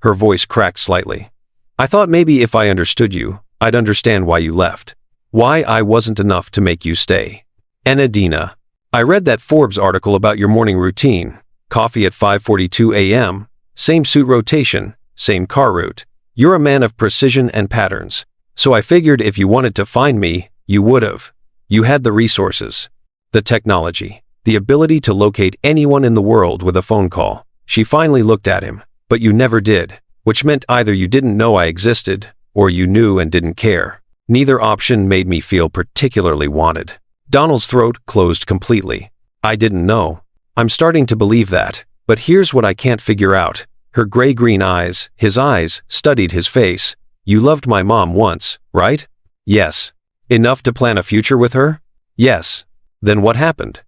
Her voice cracked slightly. "I thought maybe if I understood you, I'd understand why you left. Why I wasn't enough to make you stay." "Enadina, I read that Forbes article about your morning routine. Coffee at 5:42 a.m., same suit rotation, same car route. You're a man of precision and patterns. So I figured if you wanted to find me, you would've. You had the resources. The technology. The ability to locate anyone in the world with a phone call." She finally looked at him. "But you never did. Which meant either you didn't know I existed, or you knew and didn't care. Neither option made me feel particularly wanted." Donald's throat closed completely. "I didn't know. I'm starting to believe that, but here's what I can't figure out." Her gray-green eyes, his eyes, studied his face. "You loved my mom once, right?" "Yes." "Enough to plan a future with her?" "Yes." "Then what happened?"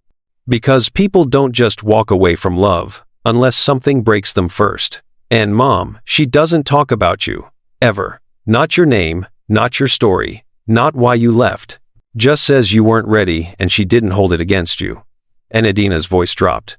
"Because people don't just walk away from love, unless something breaks them first. And Mom, she doesn't talk about you. Ever. Not your name, not your story, not why you left. Just says you weren't ready and she didn't hold it against you." Enadina's voice dropped.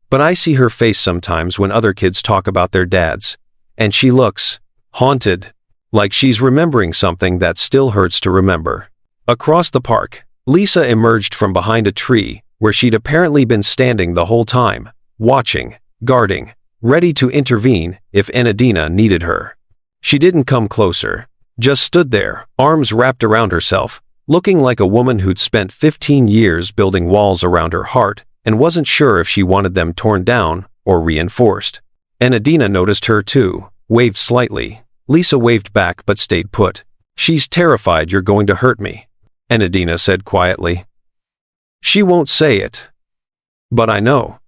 "But I see her face sometimes when other kids talk about their dads. And she looks haunted. Like she's remembering something that still hurts to remember." Across the park, Lisa emerged from behind a tree where she'd apparently been standing the whole time, watching, guarding, ready to intervene if Enadina needed her. She didn't come closer, just stood there, arms wrapped around herself, looking like a woman who'd spent 15 years building walls around her heart and wasn't sure if she wanted them torn down or reinforced. Enadina noticed her too, waved slightly. Lisa waved back but stayed put. "She's terrified you're going to hurt me," Enadina said quietly. "She won't say it. But I know.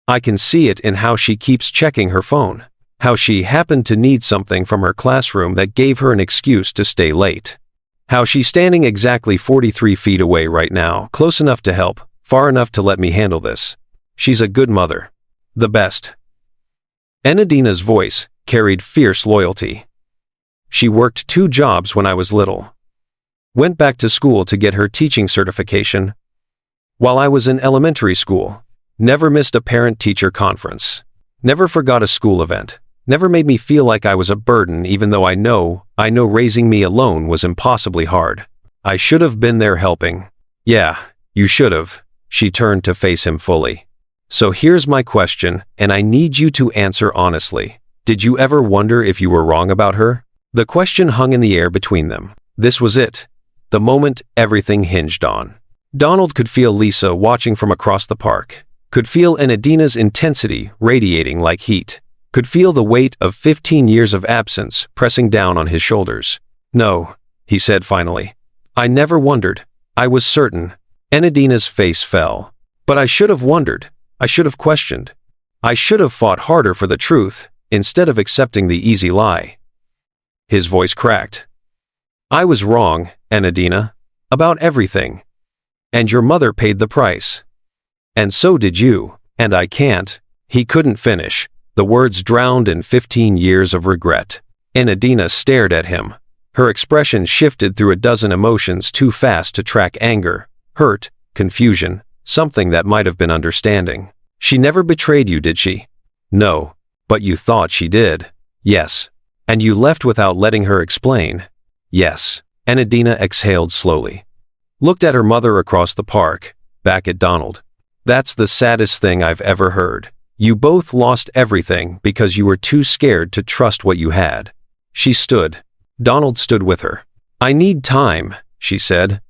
I can see it in how she keeps checking her phone, how she happened to need something from her classroom that gave her an excuse to stay late. How she's standing exactly 43 feet away right now, close enough to help, far enough to let me handle this. She's a good mother. The best." Enadina's voice carried fierce loyalty. "She worked 2 jobs when I was little. Went back to school to get her teaching certification. While I was in elementary school, never missed a parent-teacher conference. Never forgot a school event. Never made me feel like I was a burden even though I know raising me alone was impossibly hard. I should have been there helping." "Yeah, you should have." She turned to face him fully. "So here's my question, and I need you to answer honestly. Did you ever wonder if you were wrong about her?" The question hung in the air between them. This was it. The moment everything hinged on. Donald could feel Lisa watching from across the park. Could feel Enadina's intensity radiating like heat. Could feel the weight of 15 years of absence pressing down on his shoulders. "No," he said finally. "I never wondered. I was certain." Enadina's face fell. "But I should have wondered. I should have questioned. I should have fought harder for the truth, instead of accepting the easy lie." His voice cracked. "I was wrong, Enadina. About everything. And your mother paid the price. And so did you, and I can't." He couldn't finish. The words drowned in 15 years of regret. Enadina stared at him. Her expression shifted through a dozen emotions too fast to track: anger, hurt, confusion, something that might have been understanding. She never betrayed you, did she? No. But you thought she did. Yes. And you left without letting her explain. Yes. Enadina exhaled slowly. Looked at her mother across the park, back at Donald. That's the saddest thing I've ever heard. You both lost everything because you were too scared to trust what you had. She stood. Donald stood with her. I need time, she said.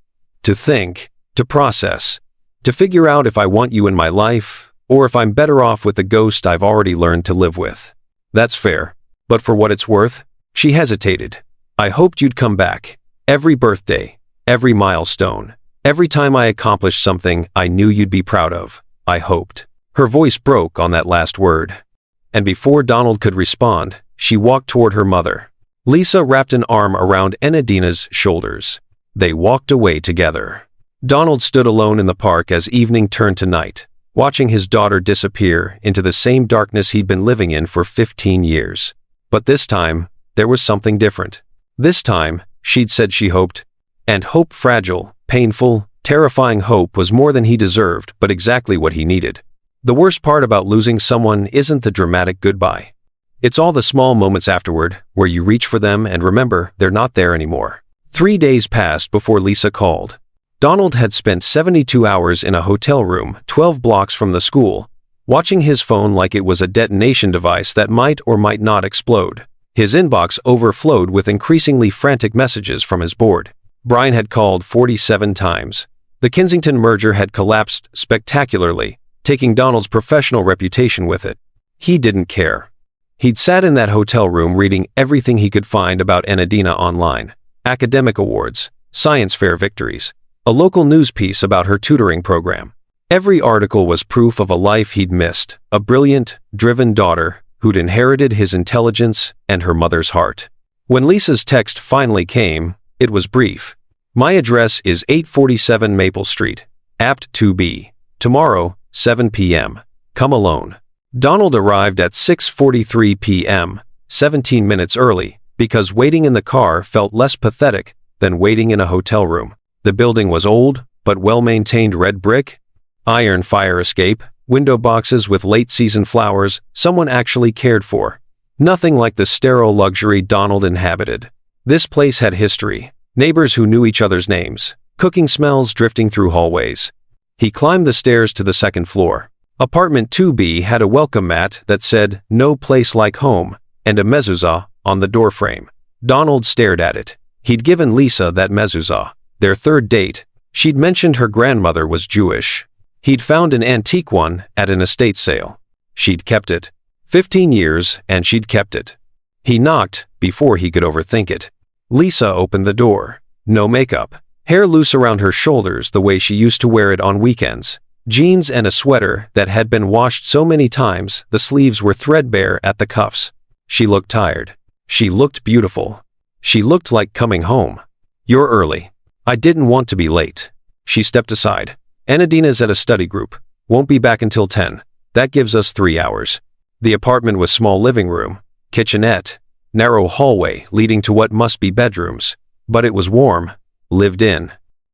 To think, to process, to figure out if I want you in my life, or if I'm better off with the ghost I've already learned to live with. That's fair. But for what it's worth, she hesitated. I hoped you'd come back. Every birthday, every milestone, every time I accomplished something I knew you'd be proud of, I hoped. Her voice broke on that last word. And before Donald could respond, she walked toward her mother. Lisa wrapped an arm around Enadina's shoulders. They walked away together. Donald stood alone in the park as evening turned to night, watching his daughter disappear into the same darkness he'd been living in for 15 years. But this time, there was something different. This time, she'd said she hoped. And hope, fragile, painful, terrifying hope, was more than he deserved, but exactly what he needed. The worst part about losing someone isn't the dramatic goodbye. It's all the small moments afterward, where you reach for them and remember they're not there anymore. 3 days passed before Lisa called. Donald had spent 72 hours in a hotel room 12 blocks from the school, watching his phone like it was a detonation device that might or might not explode. His inbox overflowed with increasingly frantic messages from his board. Brian had called 47 times. The Kensington merger had collapsed spectacularly, taking Donald's professional reputation with it. He didn't care. He'd sat in that hotel room reading everything he could find about Enadina online. Academic awards, science fair victories, a local news piece about her tutoring program. Every article was proof of a life he'd missed, a brilliant, driven daughter who'd inherited his intelligence and her mother's heart. When Lisa's text finally came, it was brief. My address is 847 Maple Street, apt 2B. Tomorrow, 7 p.m. Come alone. Donald arrived at 6:43 p.m., 17 minutes early, because waiting in the car felt less pathetic than waiting in a hotel room. The building was old, but well-maintained red brick, iron fire escape, window boxes with late-season flowers someone actually cared for. Nothing like the sterile luxury Donald inhabited. This place had history, neighbors who knew each other's names, cooking smells drifting through hallways. He climbed the stairs to the second floor. Apartment 2B had a welcome mat that said, "No place like home," and a mezuzah on the doorframe. Donald stared at it. He'd given Lisa that mezuzah. Their third date, she'd mentioned her grandmother was Jewish. He'd found an antique one at an estate sale. She'd kept it. 15 years, and she'd kept it. He knocked before he could overthink it. Lisa opened the door. No makeup. Hair loose around her shoulders the way she used to wear it on weekends. Jeans and a sweater that had been washed so many times the sleeves were threadbare at the cuffs. She looked tired. She looked beautiful. She looked like coming home. You're early. I didn't want to be late. She stepped aside. Enadina's at a study group. Won't be back until 10. That gives us 3 hours. The apartment was small living room, kitchenette, narrow hallway leading to what must be bedrooms. But it was warm. Lived in.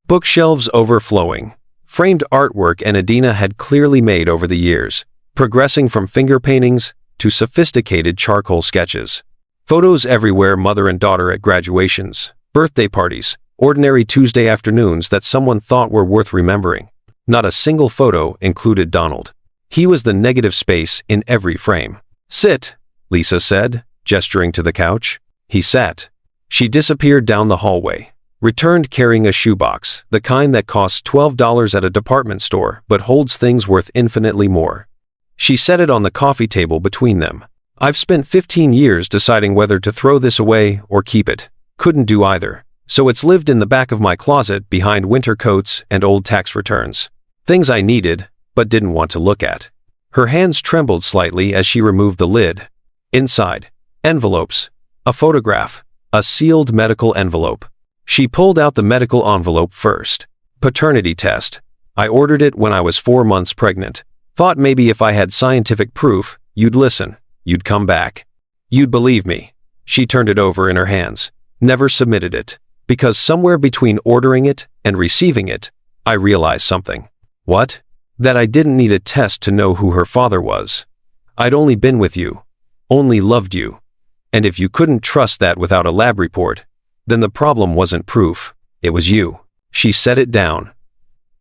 Bookshelves overflowing. Framed artwork Enadina had clearly made over the years, progressing from finger paintings to sophisticated charcoal sketches. Photos everywhere, mother and daughter at graduations, birthday parties, ordinary Tuesday afternoons that someone thought were worth remembering. Not a single photo included Donald. He was the negative space in every frame. Sit, Lisa said, gesturing to the couch. He sat. She disappeared down the hallway. Returned carrying a shoebox, the kind that costs $12 at a department store but holds things worth infinitely more. She set it on the coffee table between them. I've spent 15 years deciding whether to throw this away or keep it. Couldn't do either. So it's lived in the back of my closet behind winter coats and old tax returns. Things I needed, but didn't want to look at. Her hands trembled slightly as she removed the lid. Inside, envelopes. A photograph. A sealed medical envelope. She pulled out the medical envelope first. Paternity test. I ordered it when I was 4 months pregnant. Thought maybe if I had scientific proof, you'd listen, you'd come back. You'd believe me. She turned it over in her hands. Never submitted it. Because somewhere between ordering it and receiving it, I realized something. What? That I didn't need a test to know who her father was. I'd only been with you. Only loved you. And if you couldn't trust that without a lab report, then the problem wasn't proof. It was you. She set it down.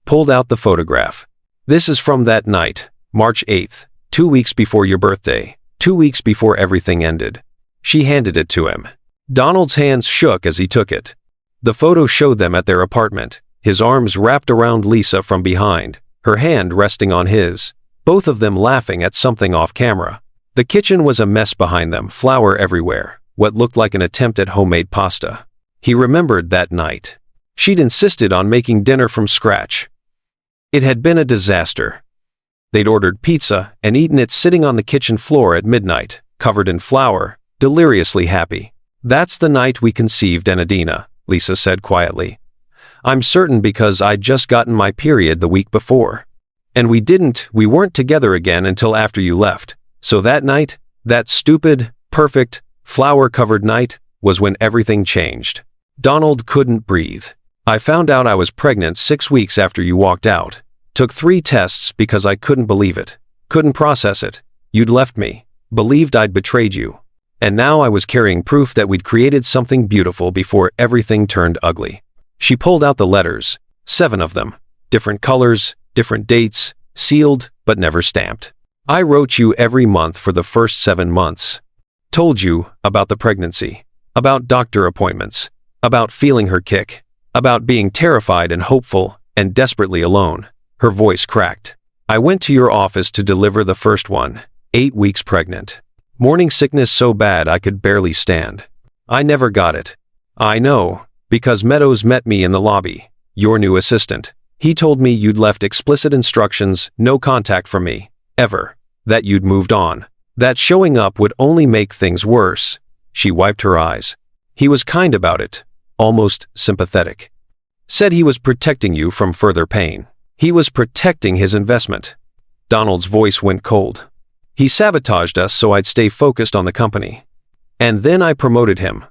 Pulled out the photograph. This is from that night, March 8th, 2 weeks before your birthday, 2 weeks before everything ended. She handed it to him. Donald's hands shook as he took it. The photo showed them at their apartment, his arms wrapped around Lisa from behind, her hand resting on his, both of them laughing at something off camera. The kitchen was a mess behind them, flour everywhere, what looked like an attempt at homemade pasta. He remembered that night. She'd insisted on making dinner from scratch. It had been a disaster. They'd ordered pizza and eaten it sitting on the kitchen floor at midnight, covered in flour, deliriously happy. That's the night we conceived Enadina, Lisa said quietly. I'm certain because I'd just gotten my period the week before. And we weren't together again until after you left. So that night, that stupid, perfect, flour-covered night, was when everything changed. Donald couldn't breathe. I found out I was pregnant 6 weeks after you walked out. Took 3 tests because I couldn't believe it. Couldn't process it. You'd left me. Believed I'd betrayed you. And now I was carrying proof that we'd created something beautiful before everything turned ugly. She pulled out the letters, 7 of them. Different colors, different dates, sealed but never stamped. I wrote you every month for the first 7 months. Told you about the pregnancy. About doctor appointments. About feeling her kick. About being terrified and hopeful and desperately alone. Her voice cracked. I went to your office to deliver the first one, 8 weeks pregnant. Morning sickness so bad I could barely stand. I never got it. I know, because Meadows met me in the lobby, your new assistant. He told me you'd left explicit instructions, no contact from me, ever. That you'd moved on. That showing up would only make things worse. She wiped her eyes. He was kind about it. Almost sympathetic. Said he was protecting you from further pain. He was protecting his investment. Donald's voice went cold. He sabotaged us so I'd stay focused on the company. And then I promoted him.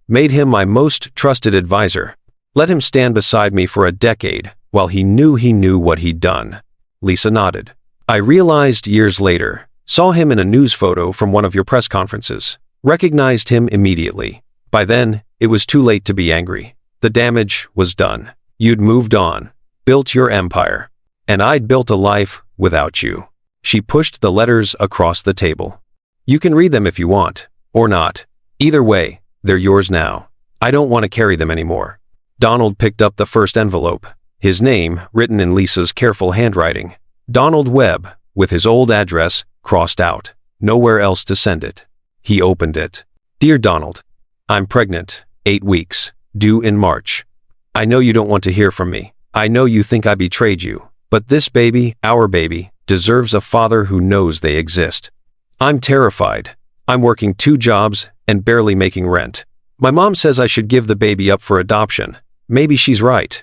Made him my most trusted advisor. Let him stand beside me for a decade while he knew what he'd done. Lisa nodded. I realized years later. Saw him in a news photo from one of your press conferences. Recognized him immediately. By then, it was too late to be angry. The damage was done. You'd moved on. Built your empire. And I'd built a life without you. She pushed the letters across the table. You can read them if you want, or not. Either way, they're yours now. I don't want to carry them anymore. Donald picked up the first envelope. His name, written in Lisa's careful handwriting. Donald Webb, with his old address, crossed out. Nowhere else to send it. He opened it. Dear Donald, I'm pregnant, 8 weeks, due in March. I know you don't want to hear from me. I know you think I betrayed you. But this baby, our baby, deserves a father who knows they exist. I'm terrified. I'm working 2 jobs and barely making rent. My mom says I should give the baby up for adoption. Maybe she's right.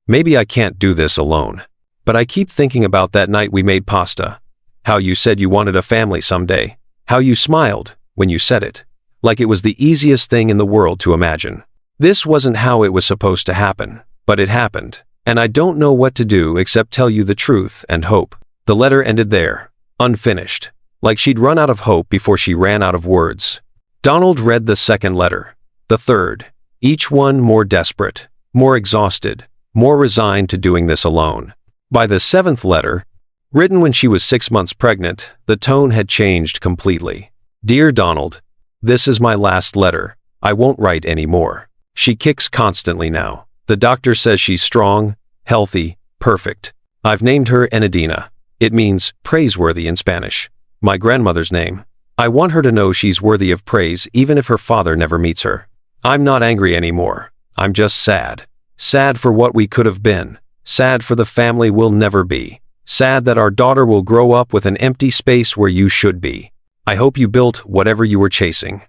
Maybe I can't do this alone. But I keep thinking about that night we made pasta. How you said you wanted a family someday. How you smiled when you said it. Like it was the easiest thing in the world to imagine. This wasn't how it was supposed to happen, but it happened. And I don't know what to do except tell you the truth and hope. The letter ended there, unfinished. Like she'd run out of hope before she ran out of words. Donald read the second letter. The third. Each one more desperate, more exhausted, more resigned to doing this alone. By the 7th letter, written when she was 6 months pregnant, the tone had changed completely. Dear Donald, this is my last letter. I won't write any more. She kicks constantly now. The doctor says she's strong, healthy, perfect. I've named her Enadina. It means praiseworthy in Spanish. My grandmother's name. I want her to know she's worthy of praise even if her father never meets her. I'm not angry anymore. I'm just sad. Sad for what we could have been. Sad for the family we'll never be. Sad that our daughter will grow up with an empty space where you should be. I hope you built whatever you were chasing.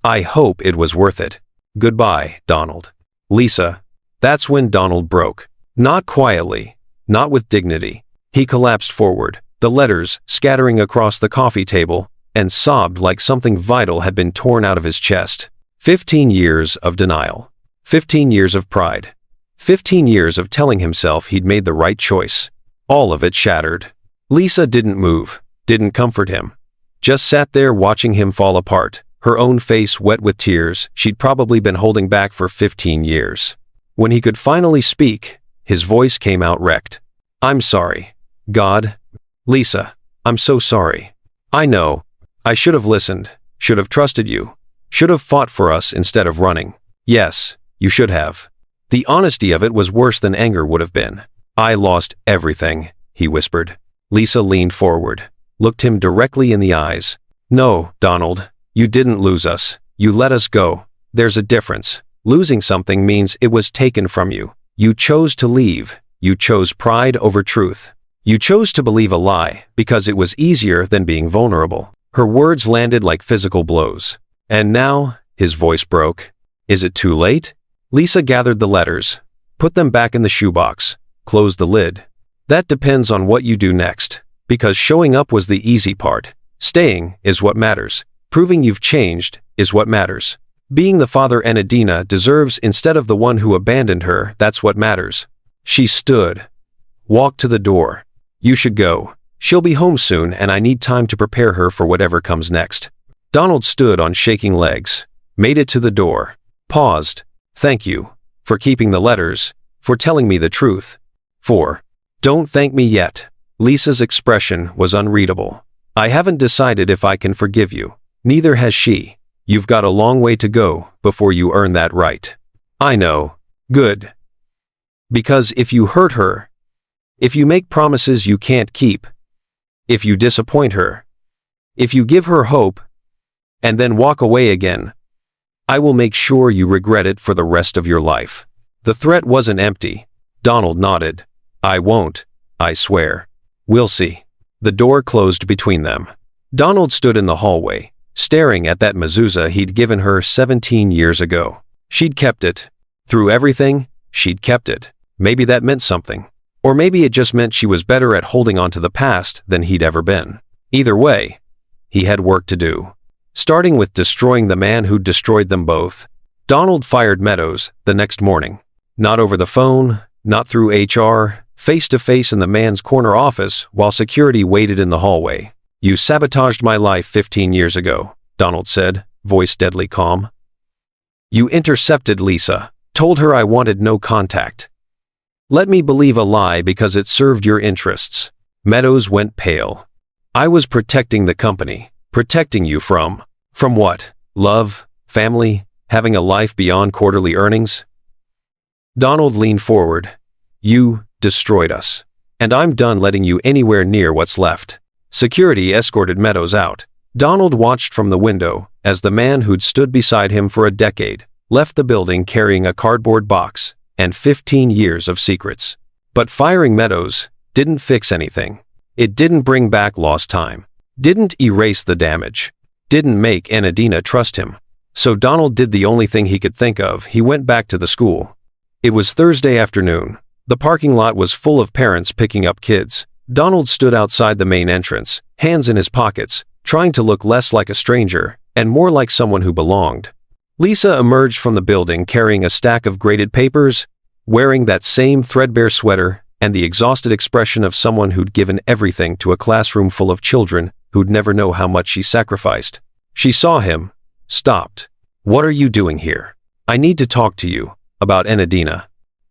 I hope it was worth it. Goodbye, Donald. Lisa. That's when Donald broke. Not quietly. Not with dignity. He collapsed forward, the letters scattering across the coffee table, and sobbed like something vital had been torn out of his chest. 15 years of denial. 15 years of pride. 15 years of telling himself he'd made the right choice. All of it shattered. Lisa didn't move, didn't comfort him. Just sat there watching him fall apart, her own face wet with tears she'd probably been holding back for 15 years. When he could finally speak, his voice came out wrecked. "I'm sorry. God. Lisa, I'm so sorry. I know. I should have listened, should have trusted you, should have fought for us instead of running. Yes, you should have." The honesty of it was worse than anger would have been. "I lost everything," he whispered. Lisa leaned forward, looked him directly in the eyes. "No, Donald, you didn't lose us. You let us go. There's a difference. Losing something means it was taken from you. You chose to leave. You chose pride over truth. You chose to believe a lie because it was easier than being vulnerable." Her words landed like physical blows. "And now," his voice broke, "is it too late?" Lisa gathered the letters, put them back in the shoebox, closed the lid. "That depends on what you do next, because showing up was the easy part. Staying is what matters. Proving you've changed is what matters. Being the father Enadina deserves instead of the one who abandoned her, that's what matters." She stood, walked to the door. "You should go. She'll be home soon and I need time to prepare her for whatever comes next." Donald stood on shaking legs, made it to the door, paused. "Thank you. For keeping the letters. For telling me the truth. For..." "Don't thank me yet." Lisa's expression was unreadable. "I haven't decided if I can forgive you. Neither has she. You've got a long way to go before you earn that right." "I know. Good. Because if you hurt her, if you make promises you can't keep, if you disappoint her, if you give her hope, and then walk away again, I will make sure you regret it for the rest of your life." The threat wasn't empty. Donald nodded. "I won't, I swear. We'll see." The door closed between them. Donald stood in the hallway, staring at that mezuzah he'd given her 17 years ago. She'd kept it. Through everything, she'd kept it. Maybe that meant something. Or maybe it just meant she was better at holding on to the past than he'd ever been. Either way, he had work to do. Starting with destroying the man who'd destroyed them both. Donald fired Meadows the next morning. Not over the phone, not through HR, face-to-face in the man's corner office while security waited in the hallway. "You sabotaged my life 15 years ago," Donald said, voice deadly calm. "You intercepted Lisa, told her I wanted no contact. Let me believe a lie because it served your interests." Meadows went pale. "I was protecting the company. Protecting you from what? Love? Family? Having a life beyond quarterly earnings?" Donald leaned forward. "You destroyed us. And I'm done letting you anywhere near what's left." Security escorted Meadows out. Donald watched from the window as the man who'd stood beside him for a decade left the building carrying a cardboard box and 15 years of secrets. But firing Meadows didn't fix anything. It didn't bring back lost time. Didn't erase the damage. Didn't make Enadina trust him. So Donald did the only thing he could think of. He went back to the school. It was Thursday afternoon. The parking lot was full of parents picking up kids. Donald stood outside the main entrance, hands in his pockets, trying to look less like a stranger and more like someone who belonged. Lisa emerged from the building carrying a stack of graded papers, wearing that same threadbare sweater and the exhausted expression of someone who'd given everything to a classroom full of children who'd never know how much she sacrificed. She saw him, stopped. "What are you doing here? I need to talk to you, about Enadina.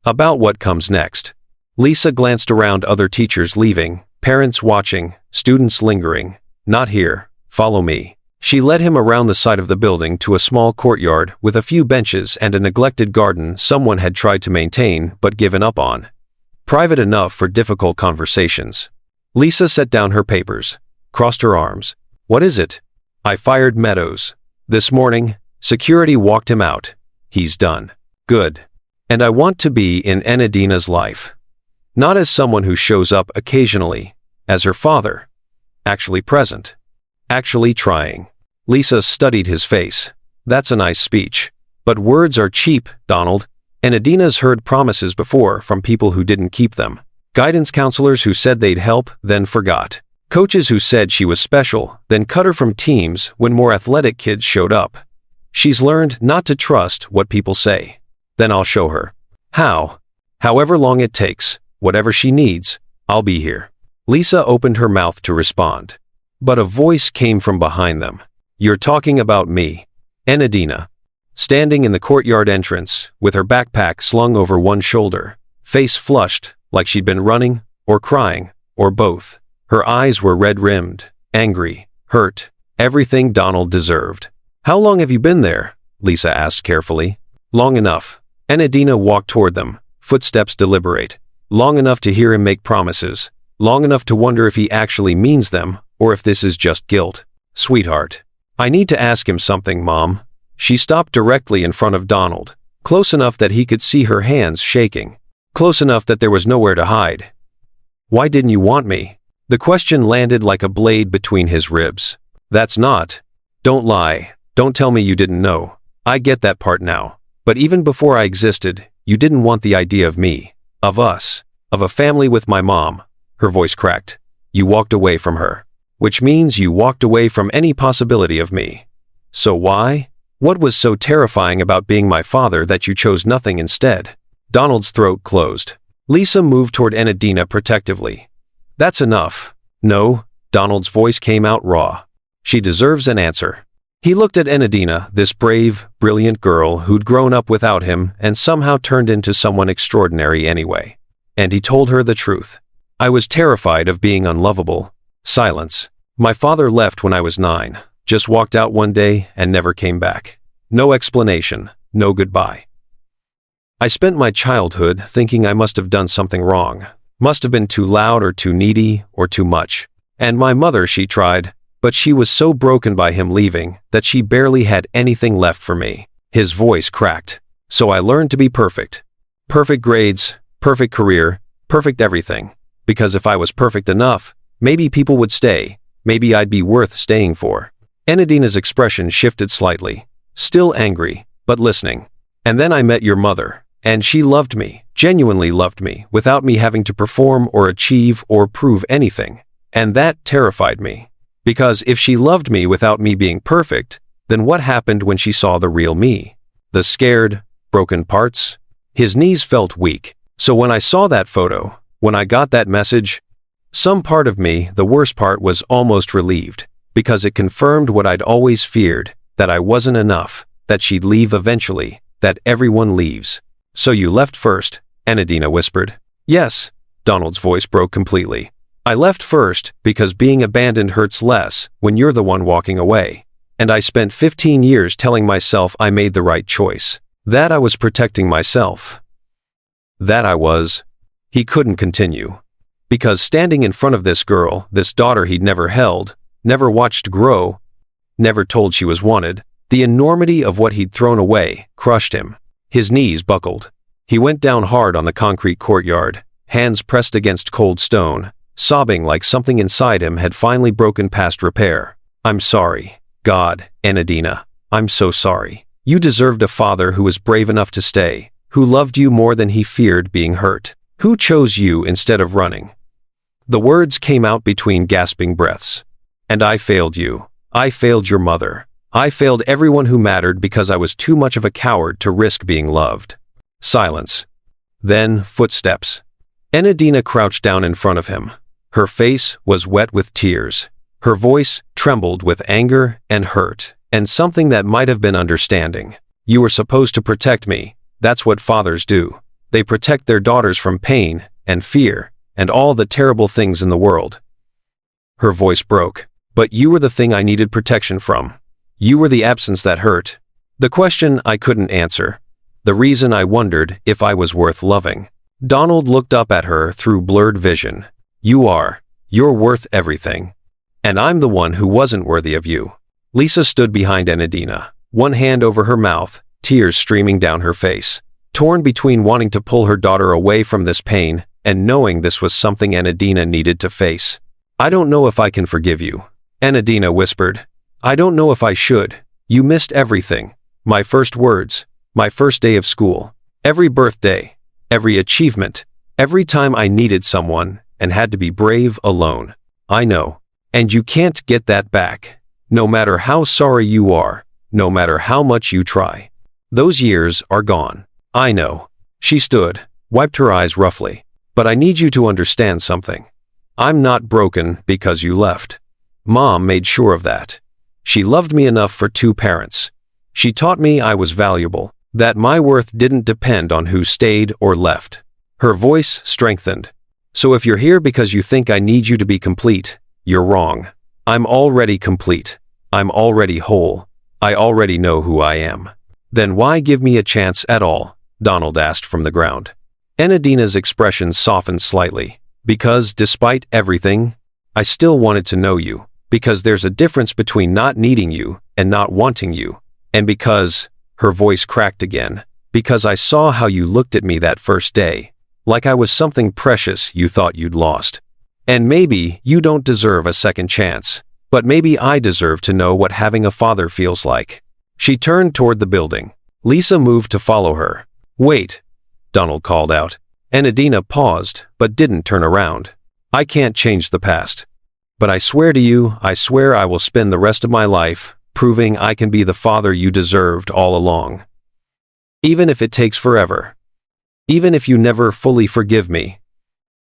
About what comes next." Lisa glanced around, other teachers leaving, parents watching, students lingering. "Not here, follow me." She led him around the side of the building to a small courtyard with a few benches and a neglected garden someone had tried to maintain but given up on. Private enough for difficult conversations. Lisa set down her papers, crossed her arms. "What is it?" "I fired Meadows. This morning, security walked him out. He's done." "Good. And I want to be in Enadina's life. Not as someone who shows up occasionally, as her father. Actually present. Actually trying." Lisa studied his face. "That's a nice speech. But words are cheap, Donald. Enadina's heard promises before from people who didn't keep them. Guidance counselors who said they'd help, then forgot. Coaches who said she was special, then cut her from teams when more athletic kids showed up. She's learned not to trust what people say. Then I'll show her. How? However long it takes, whatever she needs, I'll be here. Lisa opened her mouth to respond. But a voice came from behind them. You're talking about me. Enadina. Standing in the courtyard entrance, with her backpack slung over one shoulder, face flushed, like she'd been running, or crying, or both. Her eyes were red-rimmed, angry, hurt, everything Donald deserved. How long have you been there? Lisa asked carefully. Long enough. Enadina walked toward them, footsteps deliberate. Long enough to hear him make promises. Long enough to wonder if he actually means them, or if this is just guilt. Sweetheart. I need to ask him something, Mom. She stopped directly in front of Donald, close enough that he could see her hands shaking. Close enough that there was nowhere to hide. Why didn't you want me? The question landed like a blade between his ribs. That's not. Don't lie. Don't tell me you didn't know. I get that part now. But even before I existed, you didn't want the idea of me, of us, of a family with my mom. Her voice cracked. You walked away from her. Which means you walked away from any possibility of me. So why? What was so terrifying about being my father that you chose nothing instead? Donald's throat closed. Lisa moved toward Enadina protectively. That's enough. No, Donald's voice came out raw. She deserves an answer. He looked at Enadina, this brave, brilliant girl who'd grown up without him and somehow turned into someone extraordinary anyway. And he told her the truth. I was terrified of being unlovable. Silence. My father left when I was 9, just walked out one day and never came back. No explanation, no goodbye. I spent my childhood thinking I must have done something wrong, must have been too loud or too needy or too much. And my mother, she tried, but she was so broken by him leaving that she barely had anything left for me. His voice cracked. So I learned to be perfect. Perfect grades, perfect career, perfect everything. Because if I was perfect enough, maybe people would stay. Maybe I'd be worth staying for. Enadina's expression shifted slightly. Still angry, but listening. And then I met your mother, and she loved me, genuinely loved me, without me having to perform or achieve or prove anything. And that terrified me. Because if she loved me without me being perfect, then what happened when she saw the real me? The scared, broken parts? His knees felt weak. So when I saw that photo, when I got that message, some part of me, the worst part, was almost relieved, because it confirmed what I'd always feared, that I wasn't enough, that she'd leave eventually, that everyone leaves. So you left first, Enadina whispered. Yes, Donald's voice broke completely. I left first because being abandoned hurts less when you're the one walking away. And I spent 15 years telling myself I made the right choice, that I was protecting myself. That I was. He couldn't continue. Because standing in front of this girl, this daughter he'd never held, never watched grow, never told she was wanted, the enormity of what he'd thrown away crushed him. His knees buckled. He went down hard on the concrete courtyard, hands pressed against cold stone, sobbing like something inside him had finally broken past repair. I'm sorry, God, Enadina. I'm so sorry. You deserved a father who was brave enough to stay, who loved you more than he feared being hurt, who chose you instead of running. The words came out between gasping breaths. And I failed you. I failed your mother. I failed everyone who mattered because I was too much of a coward to risk being loved. Silence. Then footsteps. Enadina crouched down in front of him. Her face was wet with tears. Her voice trembled with anger and hurt, and something that might have been understanding. You were supposed to protect me. That's what fathers do. They protect their daughters from pain and fear and all the terrible things in the world. Her voice broke. But you were the thing I needed protection from. You were the absence that hurt. The question I couldn't answer. The reason I wondered if I was worth loving. Donald looked up at her through blurred vision. You are. You're worth everything. And I'm the one who wasn't worthy of you. Lisa stood behind Enadina, one hand over her mouth, tears streaming down her face, torn between wanting to pull her daughter away from this pain and knowing this was something Enadina needed to face. I don't know if I can forgive you. Enadina whispered. I don't know if I should. You missed everything. My first words, my first day of school, every birthday, every achievement, every time I needed someone and had to be brave alone. I know. And you can't get that back. No matter how sorry you are, no matter how much you try. Those years are gone. I know. She stood, wiped her eyes roughly. But I need you to understand something. I'm not broken because you left. Mom made sure of that. She loved me enough for 2 parents. She taught me I was valuable, that my worth didn't depend on who stayed or left. Her voice strengthened. So if you're here because you think I need you to be complete, you're wrong. I'm already complete. I'm already whole. I already know who I am. Then why give me a chance at all? Donald asked from the ground. Enadina's expression softened slightly. Because, despite everything, I still wanted to know you. Because there's a difference between not needing you and not wanting you. And because, her voice cracked again, because I saw how you looked at me that first day. Like I was something precious you thought you'd lost. And maybe you don't deserve a second chance. But maybe I deserve to know what having a father feels like. She turned toward the building. Lisa moved to follow her. Wait, Donald called out. Enadina paused, but didn't turn around. I can't change the past. But I swear to you, I swear I will spend the rest of my life proving I can be the father you deserved all along. Even if it takes forever. Even if you never fully forgive me.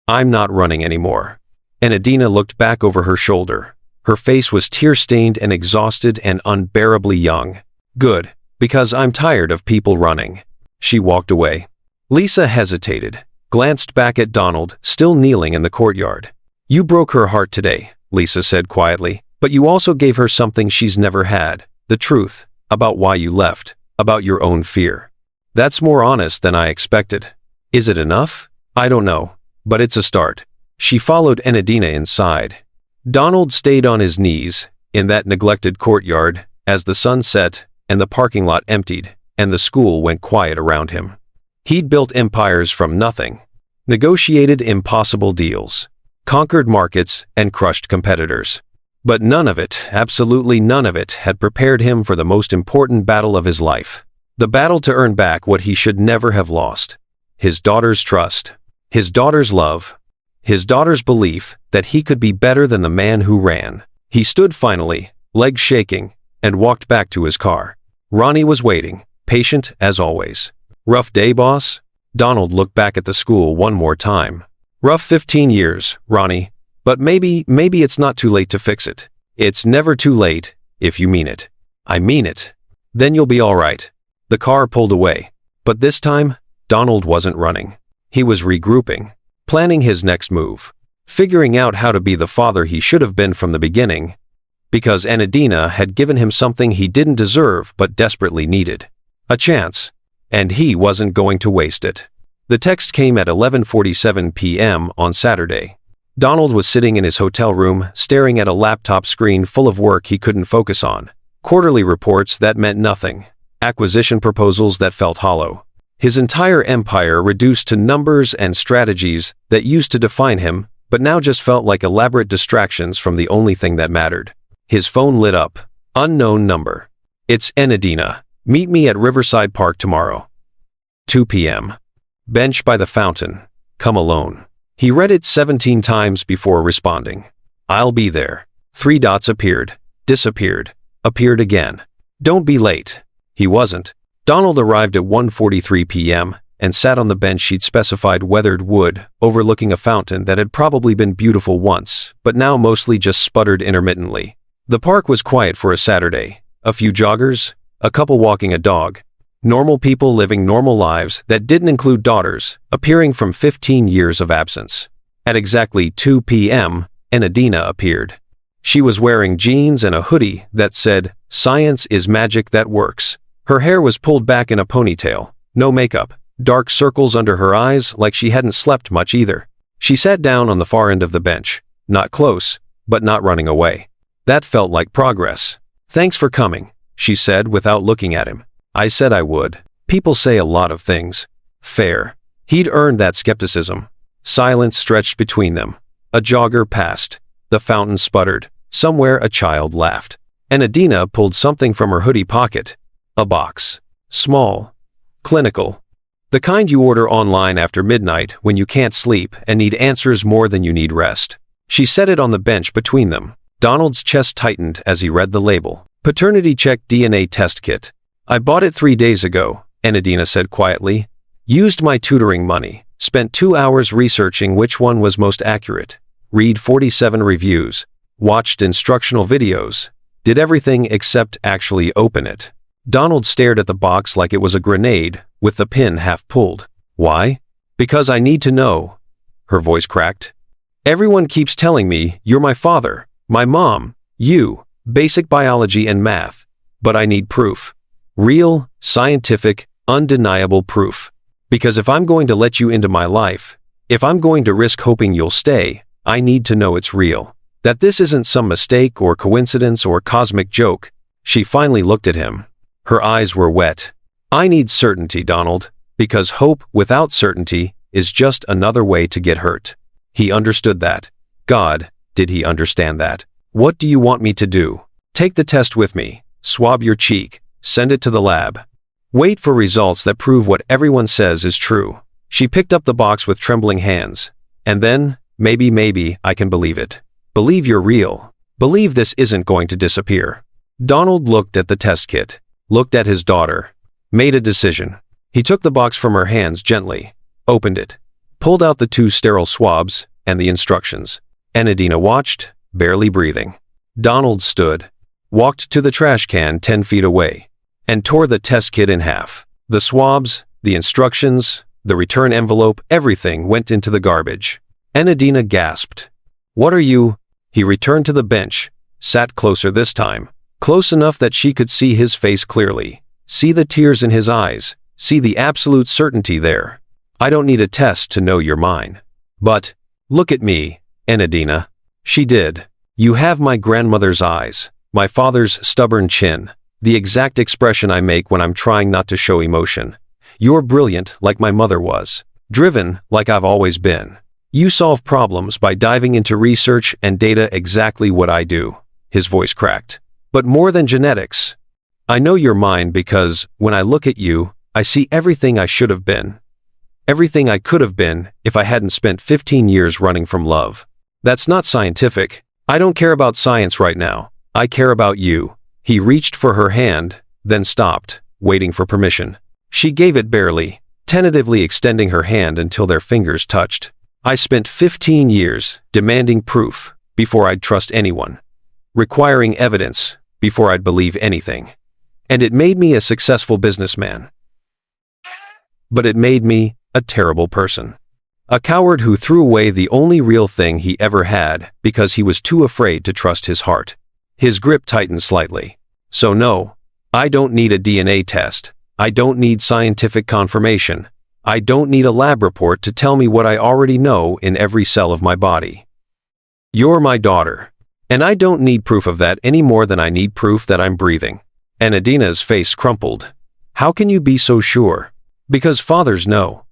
I'm not running anymore. Enadina looked back over her shoulder. Her face was tear-stained and exhausted and unbearably young. Good, because I'm tired of people running. She walked away. Lisa hesitated, glanced back at Donald, still kneeling in the courtyard. You broke her heart today, Lisa said quietly, but you also gave her something she's never had, the truth, about why you left, about your own fear. That's more honest than I expected. Is it enough? I don't know, but it's a start. She followed Enadina inside. Donald stayed on his knees, in that neglected courtyard, as the sun set, and the parking lot emptied, and the school went quiet around him. He'd built empires from nothing, negotiated impossible deals, conquered markets, and crushed competitors. But none of it, absolutely none of it, had prepared him for the most important battle of his life. The battle to earn back what he should never have lost. His daughter's trust, his daughter's love, his daughter's belief that he could be better than the man who ran. He stood finally, legs shaking, and walked back to his car. Ronnie was waiting, patient as always. Rough day, boss? Donald looked back at the school one more time. Rough 15 years, Ronnie, but maybe it's not too late to fix it. It's never too late, if you mean it. I mean it. Then you'll be all right. The car pulled away. But this time, Donald wasn't running. He was regrouping, planning his next move, figuring out how to be the father he should have been from the beginning, because Enadina had given him something he didn't deserve but desperately needed. A chance. And he wasn't going to waste it. The text came at 11:47 p.m. on Saturday. Donald was sitting in his hotel room, staring at a laptop screen full of work he couldn't focus on. Quarterly reports that meant nothing. Acquisition proposals that felt hollow. His entire empire reduced to numbers and strategies that used to define him, but now just felt like elaborate distractions from the only thing that mattered. His phone lit up. Unknown number. It's Enadina. Meet me at Riverside Park tomorrow. 2 p.m. Bench by the fountain. Come alone. He read it 17 times before responding. I'll be there. 3 dots appeared, disappeared, appeared again. Don't be late. He wasn't. Donald arrived at 1:43 p.m. and sat on the bench she'd specified, weathered wood, overlooking a fountain that had probably been beautiful once, but now mostly just sputtered intermittently. The park was quiet for a Saturday. A few joggers, a couple walking a dog. Normal people living normal lives that didn't include daughters, appearing from 15 years of absence. At exactly 2 p.m., Enadina appeared. She was wearing jeans and a hoodie that said, "Science is magic that works." Her hair was pulled back in a ponytail, no makeup, dark circles under her eyes like she hadn't slept much either. She sat down on the far end of the bench, not close, but not running away. That felt like progress. Thanks for coming, she said without looking at him. I said I would. People say a lot of things. Fair. He'd earned that skepticism. Silence stretched between them. A jogger passed. The fountain sputtered. Somewhere a child laughed. Enadina pulled something from her hoodie pocket. A box. Small. Clinical. The kind you order online after midnight when you can't sleep and need answers more than you need rest. She set it on the bench between them. Donald's chest tightened as he read the label. Paternity check DNA test kit. I bought it 3 days ago, Enadina said quietly. Used my tutoring money. Spent 2 hours researching which one was most accurate. Read 47 reviews. Watched instructional videos. Did everything except actually open it. Donald stared at the box like it was a grenade, with the pin half pulled. Why? Because I need to know. Her voice cracked. Everyone keeps telling me you're my father, my mom, you, basic biology and math. But I need proof. Real, scientific, undeniable proof. Because if I'm going to let you into my life, if I'm going to risk hoping you'll stay, I need to know it's real. That this isn't some mistake or coincidence or cosmic joke. She finally looked at him. Her eyes were wet. I need certainty, Donald, because hope without certainty is just another way to get hurt. He understood that. God, did he understand that? What do you want me to do? Take the test with me, swab your cheek, send it to the lab. Wait for results that prove what everyone says is true. She picked up the box with trembling hands. And then, maybe I can believe it. Believe you're real. Believe this isn't going to disappear. Donald looked at the test kit, looked at his daughter, made a decision. He took the box from her hands gently, opened it, pulled out the 2 sterile swabs and the instructions. Enadina watched, barely breathing. Donald stood, walked to the trash can 10 feet away, and tore the test kit in half. The swabs, the instructions, the return envelope, everything went into the garbage. Enadina gasped. What are you? He returned to the bench, sat closer this time, close enough that she could see his face clearly, see the tears in his eyes, see the absolute certainty there. I don't need a test to know you're mine. But, look at me, Enadina. She did. You have my grandmother's eyes, my father's stubborn chin, the exact expression I make when I'm trying not to show emotion. You're brilliant like my mother was, driven like I've always been. You solve problems by diving into research and data exactly what I do. His voice cracked. But more than genetics. I know you're mine because, when I look at you, I see everything I should have been. Everything I could have been if I hadn't spent 15 years running from love. That's not scientific. I don't care about science right now. I care about you. He reached for her hand, then stopped, waiting for permission. She gave it barely, tentatively extending her hand until their fingers touched. I spent 15 years demanding proof before I'd trust anyone, requiring evidence before I'd believe anything. And it made me a successful businessman. But it made me a terrible person. A coward who threw away the only real thing he ever had because he was too afraid to trust his heart. His grip tightened slightly. So no, I don't need a DNA test. I don't need scientific confirmation. I don't need a lab report to tell me what I already know in every cell of my body. You're my daughter. And I don't need proof of that any more than I need proof that I'm breathing. Enadina's face crumpled. How can you be so sure? Because fathers know.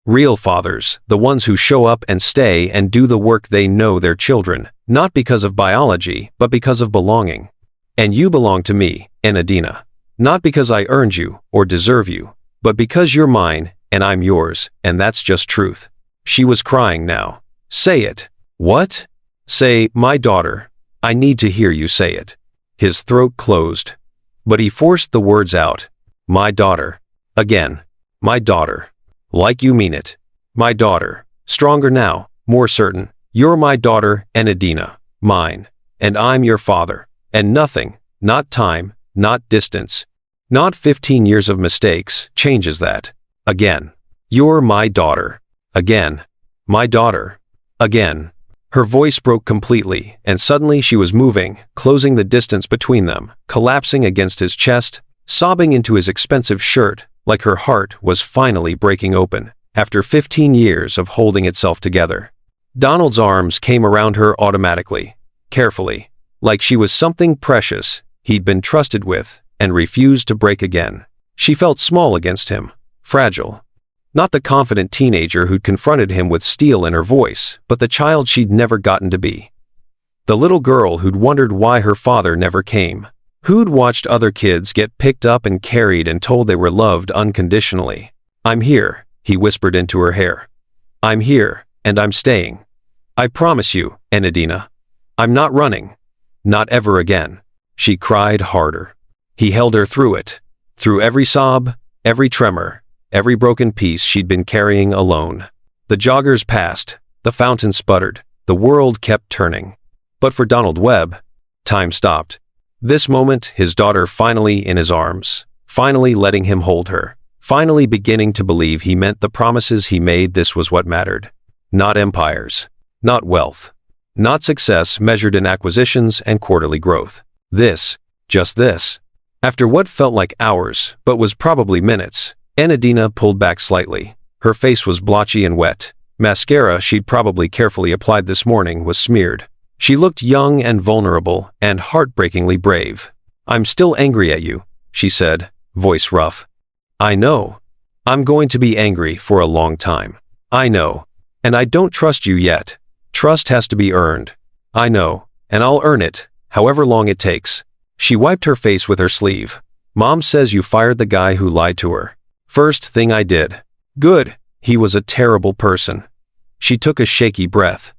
Real fathers, the ones who show up and stay and do the work they know their children, not because of biology, but because of belonging. And you belong to me, Enadina. Not because I earned you or deserve you, but because you're mine and I'm yours, and that's just truth. She was crying now. Say it. What? Say, my daughter. I need to hear you say it. His throat closed. But he forced the words out. My daughter. Again. My daughter. Like you mean it. My daughter. Stronger now, more certain. You're my daughter, Enadina. Mine. And I'm your father. And nothing, not time, not distance, not 15 years of mistakes, changes that. Again. You're my daughter. Again. My daughter. Again. Her voice broke completely, and suddenly she was moving, closing the distance between them, collapsing against his chest, sobbing into his expensive shirt, like her heart was finally breaking open, after 15 years of holding itself together. Donald's arms came around her automatically, carefully, like she was something precious he'd been trusted with and refused to break again. She felt small against him, fragile. Not the confident teenager who'd confronted him with steel in her voice, but the child she'd never gotten to be. The little girl who'd wondered why her father never came. Who'd watched other kids get picked up and carried and told they were loved unconditionally. I'm here, he whispered into her hair. I'm here, and I'm staying. I promise you, Enadina. I'm not running. Not ever again. She cried harder. He held her through it. Through every sob, every tremor, every broken piece she'd been carrying alone. The joggers passed. The fountain sputtered. The world kept turning. But for Donald Webb, time stopped. This moment, his daughter finally in his arms, finally letting him hold her, finally beginning to believe he meant the promises he made. This was what mattered. Not empires. Not wealth. Not success measured in acquisitions and quarterly growth. This, just this. After what felt like hours, but was probably minutes, Enadina pulled back slightly. Her face was blotchy and wet. Mascara she'd probably carefully applied this morning was smeared. She looked young and vulnerable and heartbreakingly brave. I'm still angry at you, she said, voice rough. I know. I'm going to be angry for a long time. I know. And I don't trust you yet. Trust has to be earned. I know. And I'll earn it, however long it takes. She wiped her face with her sleeve. Mom says you fired the guy who lied to her. First thing I did. Good. He was a terrible person. She took a shaky breath.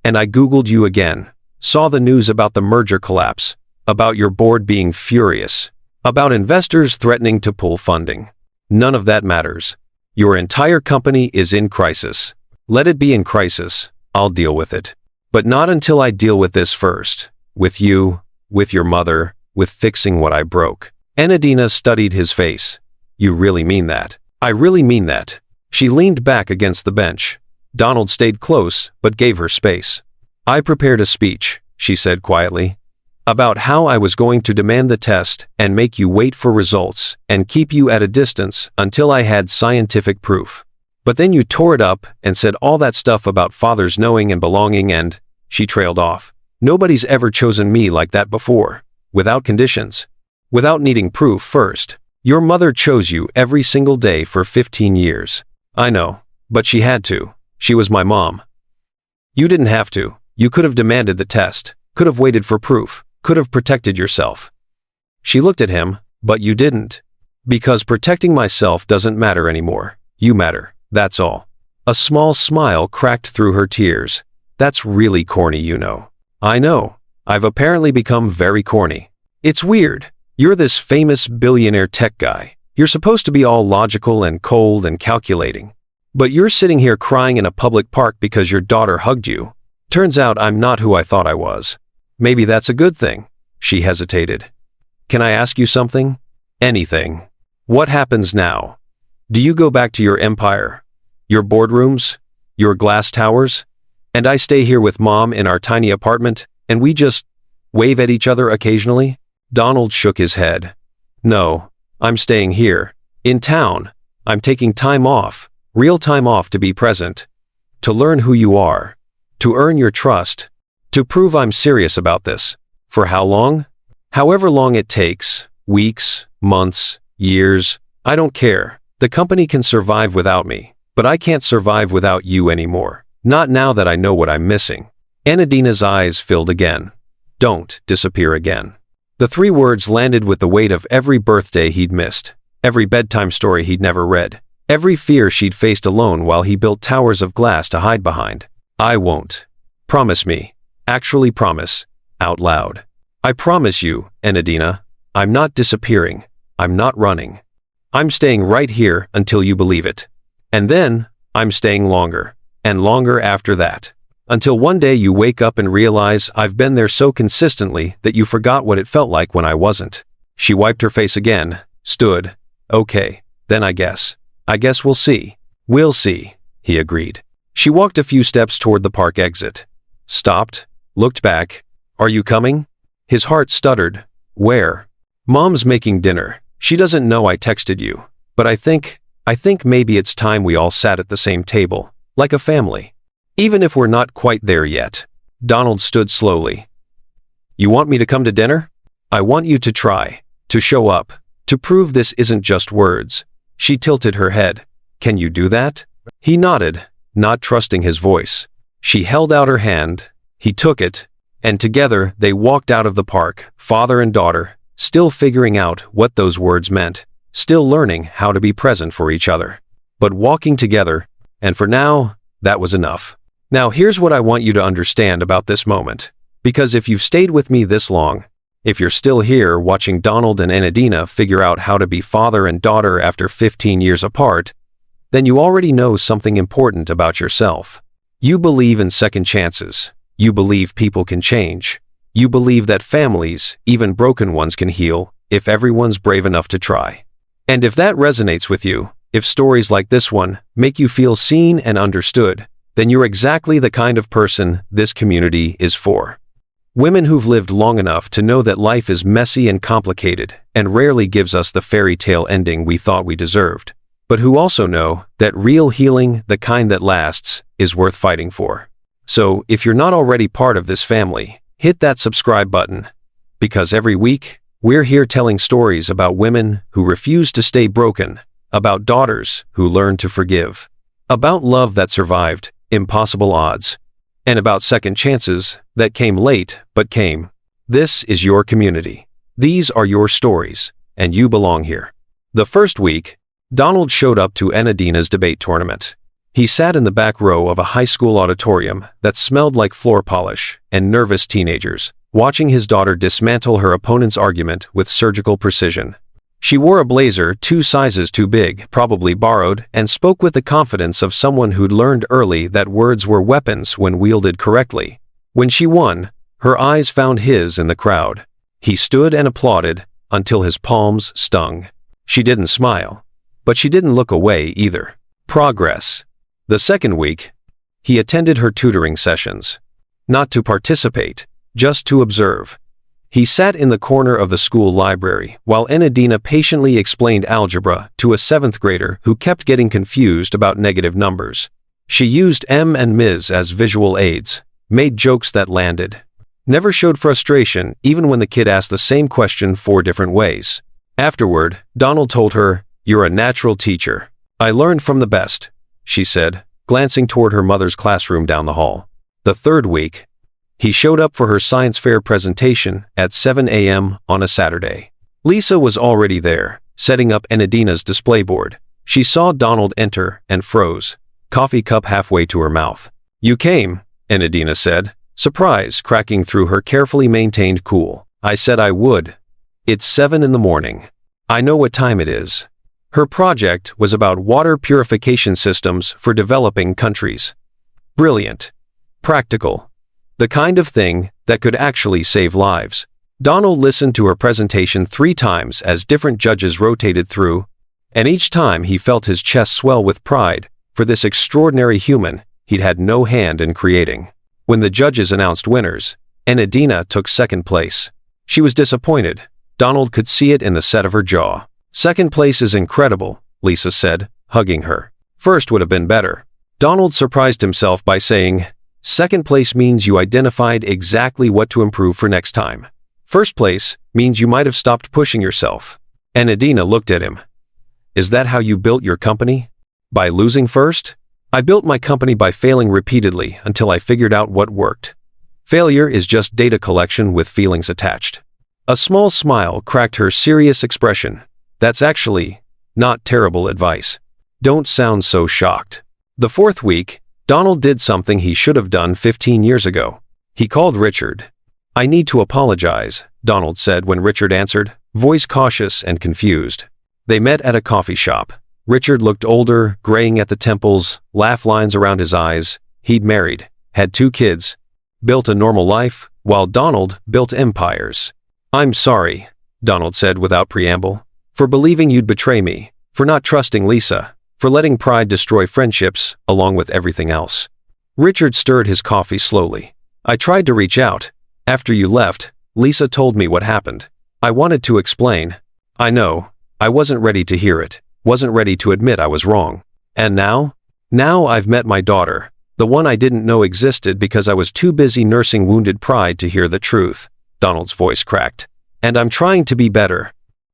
And I Googled you again. Saw the news about the merger collapse. About your board being furious. About investors threatening to pull funding. None of that matters. Your entire company is in crisis. Let it be in crisis. I'll deal with it. But not until I deal with this first. With you, with your mother, with fixing what I broke. Enadina studied his face. You really mean that? I really mean that. She leaned back against the bench. Donald stayed close, but gave her space. I prepared a speech, she said quietly, about how I was going to demand the test and make you wait for results and keep you at a distance until I had scientific proof. But then you tore it up and said all that stuff about fathers knowing and belonging and, she trailed off. Nobody's ever chosen me like that before, without conditions, without needing proof first. Your mother chose you every single day for 15 years. I know, but she had to. She was my mom. You didn't have to. You could have demanded the test, could have waited for proof, could have protected yourself. She looked at him, but you didn't. Because protecting myself doesn't matter anymore. You matter, that's all. A small smile cracked through her tears. That's really corny, you know. I know. I've apparently become very corny. It's weird. You're this famous billionaire tech guy. You're supposed to be all logical and cold and calculating. But you're sitting here crying in a public park because your daughter hugged you. Turns out I'm not who I thought I was. Maybe that's a good thing. She hesitated. Can I ask you something? Anything. What happens now? Do you go back to your empire? Your boardrooms? Your glass towers? And I stay here with Mom in our tiny apartment, and we just wave at each other occasionally? Donald shook his head. No, I'm staying here. In town. I'm taking time off. Real time off to be present. To learn who you are. To earn your trust. To prove I'm serious about this. For how long? However long it takes. Weeks, months, years. I don't care. The company can survive without me. But I can't survive without you anymore. Not now that I know what I'm missing. Enadina's eyes filled again. Don't disappear again. The 3 words landed with the weight of every birthday he'd missed. Every bedtime story he'd never read. Every fear she'd faced alone while he built towers of glass to hide behind. I won't. Promise me. Actually promise. Out loud. I promise you, Enadina. I'm not disappearing. I'm not running. I'm staying right here until you believe it. And then, I'm staying longer. And longer after that. Until one day you wake up and realize I've been there so consistently that you forgot what it felt like when I wasn't. She wiped her face again, stood. Okay, then I guess we'll see. We'll see, he agreed. She walked a few steps toward the park exit. Stopped, looked back. Are you coming? His heart stuttered. Where? Mom's making dinner. She doesn't know I texted you. But I think maybe it's time we all sat at the same table, like a family. Even if we're not quite there yet. Donald stood slowly. You want me to come to dinner? I want you to try, to show up, to prove this isn't just words. She tilted her head. Can you do that? He nodded, not trusting his voice. She held out her hand. He took it, and together they walked out of the park, father and daughter, still figuring out what those words meant, still learning how to be present for each other. But walking together, and for now, that was enough. Now here's what I want you to understand about this moment. Because if you've stayed with me this long, if you're still here watching Donald and Enadina figure out how to be father and daughter after 15 years apart, then you already know something important about yourself. You believe in second chances. You believe people can change. You believe that families, even broken ones, can heal if everyone's brave enough to try. And if that resonates with you, if stories like this one make you feel seen and understood, then you're exactly the kind of person this community is for. Women who've lived long enough to know that life is messy and complicated and rarely gives us the fairy tale ending we thought we deserved, but who also know that real healing, the kind that lasts, is worth fighting for. So, if you're not already part of this family, hit that subscribe button, because every week, we're here telling stories about women who refuse to stay broken, about daughters who learn to forgive, about love that survived impossible odds, and about second chances that came late but came. This is your community. These are your stories, and you belong here. The first week, Donald showed up to Enadina's debate tournament. He sat in the back row of a high school auditorium that smelled like floor polish and nervous teenagers, watching his daughter dismantle her opponent's argument with surgical precision. She wore a blazer 2 sizes too big, probably borrowed, and spoke with the confidence of someone who'd learned early that words were weapons when wielded correctly. When she won, her eyes found his in the crowd. He stood and applauded until his palms stung. She didn't smile, but she didn't look away either. Progress. The second week, he attended her tutoring sessions. Not to participate, just to observe. He sat in the corner of the school library while Enadina patiently explained algebra to a 7th grader who kept getting confused about negative numbers. She used M and Ms as visual aids, made jokes that landed, never showed frustration even when the kid asked the same question 4 different ways. Afterward, Donald told her, "You're a natural teacher. I learned from the best," she said, glancing toward her mother's classroom down the hall. The third week, he showed up for her science fair presentation at 7 a.m. on a Saturday. Lisa was already there, setting up Enadina's display board. She saw Donald enter and froze, coffee cup halfway to her mouth. "You came," Enadina said, surprise cracking through her carefully maintained cool. "I said I would. It's 7 in the morning. I know what time it is." Her project was about water purification systems for developing countries. Brilliant. Practical. The kind of thing that could actually save lives. Donald listened to her presentation 3 times as different judges rotated through, and each time he felt his chest swell with pride for this extraordinary human he'd had no hand in creating. When the judges announced winners, Enadina took 2nd place. She was disappointed. Donald could see it in the set of her jaw. "2nd place is incredible," Lisa said, hugging her. "First would have been better." Donald surprised himself by saying, "2nd place means you identified exactly what to improve for next time. 1st place means you might have stopped pushing yourself." Enadina looked at him. "Is that how you built your company? By losing first?" "I built my company by failing repeatedly until I figured out what worked. Failure is just data collection with feelings attached." A small smile cracked her serious expression. "That's actually not terrible advice. Don't sound so shocked." The 4th week, Donald did something he should have done 15 years ago. He called Richard. "I need to apologize," Donald said when Richard answered, voice cautious and confused. They met at a coffee shop. Richard looked older, graying at the temples, laugh lines around his eyes. He'd married, had 2 kids, built a normal life, while Donald built empires. "I'm sorry," Donald said without preamble, "for believing you'd betray me, for not trusting Lisa, for letting pride destroy friendships, along with everything else." Richard stirred his coffee slowly. "I tried to reach out. After you left, Lisa told me what happened. I wanted to explain. I know, I wasn't ready to hear it, wasn't ready to admit I was wrong. And now? Now I've met my daughter, the one I didn't know existed because I was too busy nursing wounded pride to hear the truth." Donald's voice cracked. "And I'm trying to be better.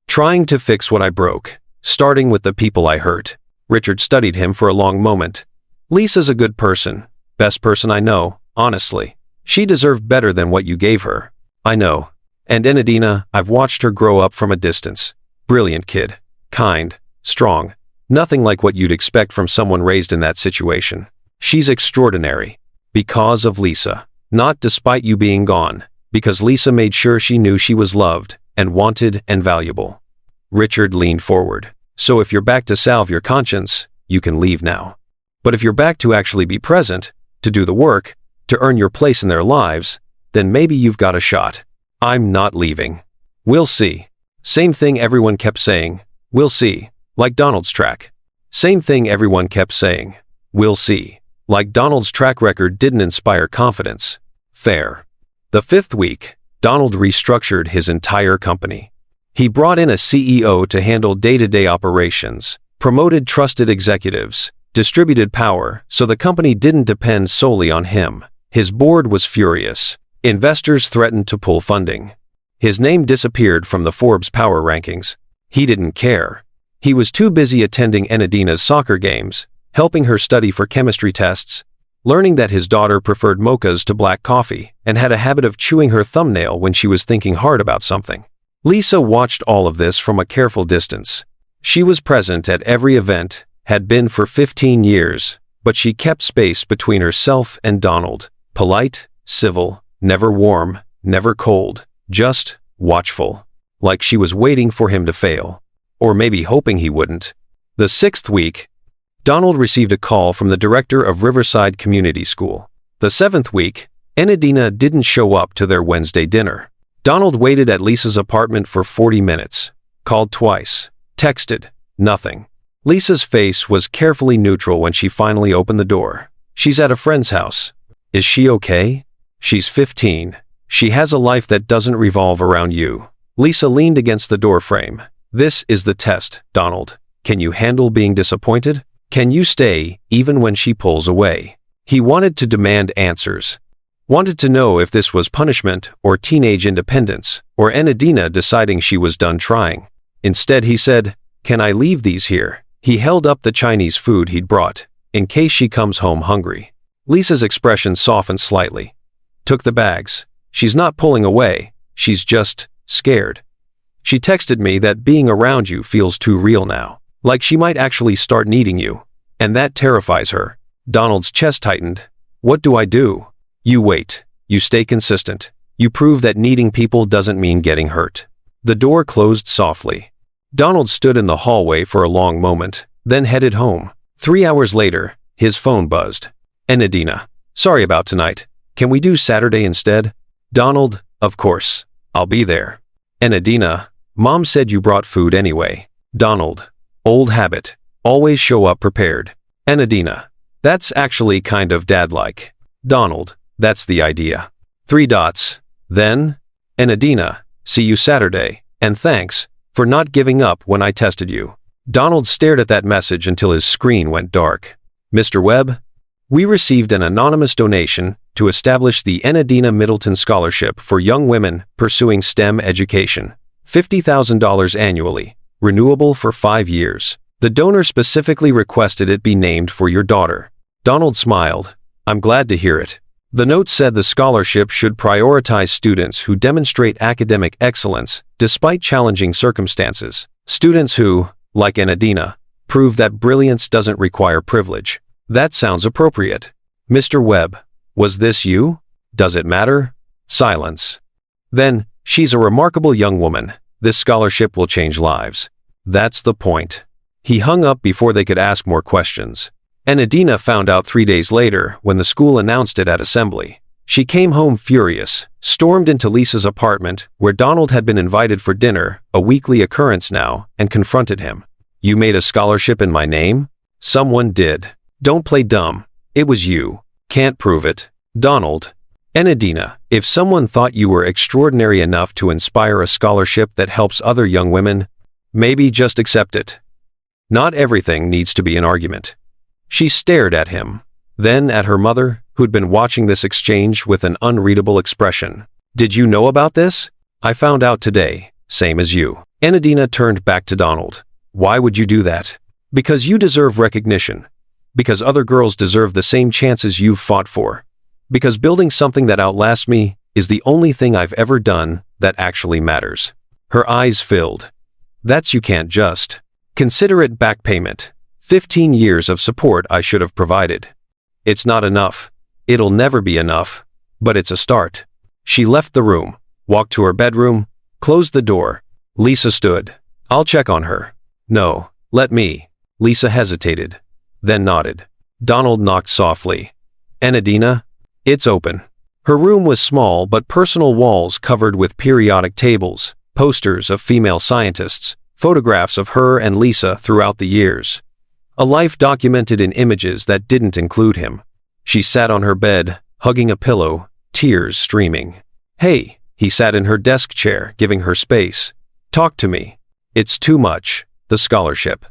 Trying to fix what I broke, starting with the people I hurt." Richard studied him for a long moment. "Lisa's a good person, best person I know, honestly. She deserved better than what you gave her. I know. And Enadina, I've watched her grow up from a distance. Brilliant kid. Kind, strong. Nothing like what you'd expect from someone raised in that situation. She's extraordinary. Because of Lisa. Not despite you being gone, because Lisa made sure she knew she was loved and wanted and valuable. Richard leaned forward. So if you're back to salve your conscience, you can leave now. But if you're back to actually be present, to do the work, to earn your place in their lives, then maybe you've got a shot. I'm not leaving. We'll see. Same thing everyone kept saying. We'll see. Like Donald's track. Same thing everyone kept saying. We'll see. Like Donald's track record didn't inspire confidence. Fair. The 5th week, Donald restructured his entire company. He brought in a CEO to handle day-to-day operations, promoted trusted executives, distributed power so the company didn't depend solely on him. His board was furious. Investors threatened to pull funding. His name disappeared from the Forbes power rankings. He didn't care. He was too busy attending Enadina's soccer games, helping her study for chemistry tests, learning that his daughter preferred mochas to black coffee and had a habit of chewing her thumbnail when she was thinking hard about something. Lisa watched all of this from a careful distance. She was present at every event, had been for 15 years, but she kept space between herself and Donald, polite, civil, never warm, never cold, just watchful, like she was waiting for him to fail, or maybe hoping he wouldn't. The 6th week, Donald received a call from the director of Riverside Community School. The 7th week, Enadina didn't show up to their Wednesday dinner. Donald waited at Lisa's apartment for 40 minutes, called twice, texted, nothing. Lisa's face was carefully neutral when she finally opened the door. She's at a friend's house. Is she okay? She's 15. She has a life that doesn't revolve around you. Lisa leaned against the door frame. This is the test, Donald. Can you handle being disappointed? Can you stay even when she pulls away? He wanted to demand answers. Wanted to know if this was punishment or teenage independence, or Enadina deciding she was done trying. Instead he said, "Can I leave these here?" He held up the Chinese food he'd brought, in case she comes home hungry. Lisa's expression softened slightly. Took the bags. She's not pulling away, she's just scared. She texted me that being around you feels too real now, like she might actually start needing you, and that terrifies her. Donald's chest tightened. What do I do? You wait. You stay consistent. You prove that needing people doesn't mean getting hurt. The door closed softly. Donald stood in the hallway for a long moment, then headed home. 3 hours later, his phone buzzed. Enadina. Sorry about tonight. Can we do Saturday instead? Donald. Of course. I'll be there. Enadina. Mom said you brought food anyway. Donald. Old habit. Always show up prepared. Enadina. That's actually kind of dad-like. Donald. That's the idea. 3 dots. Then? Enadina. See you Saturday, and thanks for not giving up when I tested you. Donald stared at that message until his screen went dark. Mr. Webb? We received an anonymous donation to establish the Enadina Middleton Scholarship for young women pursuing STEM education. $50,000 annually, renewable for 5 years. The donor specifically requested it be named for your daughter. Donald smiled. I'm glad to hear it. The note said the scholarship should prioritize students who demonstrate academic excellence despite challenging circumstances. Students who, like Enadina, prove that brilliance doesn't require privilege. That sounds appropriate. Mr. Webb, was this you? Does it matter? Silence. Then, she's a remarkable young woman. This scholarship will change lives. That's the point. He hung up before they could ask more questions. Enadina found out 3 days later when the school announced it at assembly. She came home furious, stormed into Lisa's apartment, where Donald had been invited for dinner, a weekly occurrence now, and confronted him. You made a scholarship in my name? Someone did. Don't play dumb. It was you. Can't prove it. Donald. Enadina, if someone thought you were extraordinary enough to inspire a scholarship that helps other young women, maybe just accept it. Not everything needs to be an argument. She stared at him, then at her mother, who'd been watching this exchange with an unreadable expression. Did you know about this? I found out today, same as you. Enadina turned back to Donald. Why would you do that? Because you deserve recognition. Because other girls deserve the same chances you've fought for. Because building something that outlasts me is the only thing I've ever done that actually matters. Her eyes filled. That's you can't just. Consider it back payment. 15 years of support I should have provided. It's not enough. It'll never be enough. but it's a start. She left the room, walked to her bedroom, closed the door. Lisa stood. I'll check on her. No, let me. Lisa hesitated, then nodded. Donald knocked softly. Enadina? It's open. Her room was small but personal, walls covered with periodic tables, posters of female scientists, photographs of her and Lisa throughout the years. A life documented in images that didn't include him. She sat on her bed, hugging a pillow, tears streaming. Hey, he sat in her desk chair, giving her space. Talk to me. It's too much, the scholarship.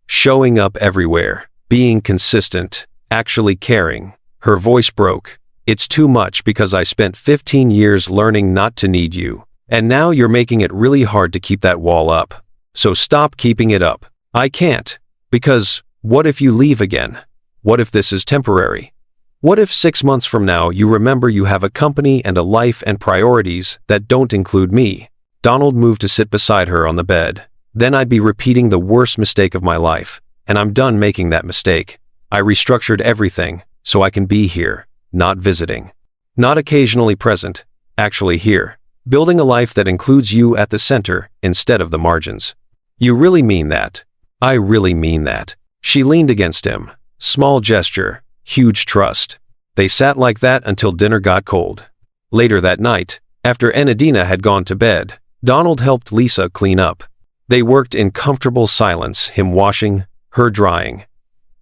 Showing up everywhere, being consistent, actually caring. Her voice broke. It's too much because I spent 15 years learning not to need you, and now you're making it really hard to keep that wall up. So stop keeping it up. I can't. Because, what if you leave again? What if this is temporary? What if 6 months from now you remember you have a company and a life and priorities that don't include me? Donald moved to sit beside her on the bed. Then I'd be repeating the worst mistake of my life, and I'm done making that mistake. I restructured everything, so I can be here, not visiting. Not occasionally present, actually here, building a life that includes you at the center instead of the margins. You really mean that? I really mean that. She leaned against him. Small gesture, huge trust. They sat like that until dinner got cold. Later that night, after Enadina had gone to bed, Donald helped Lisa clean up. They worked in comfortable silence, him washing, her drying.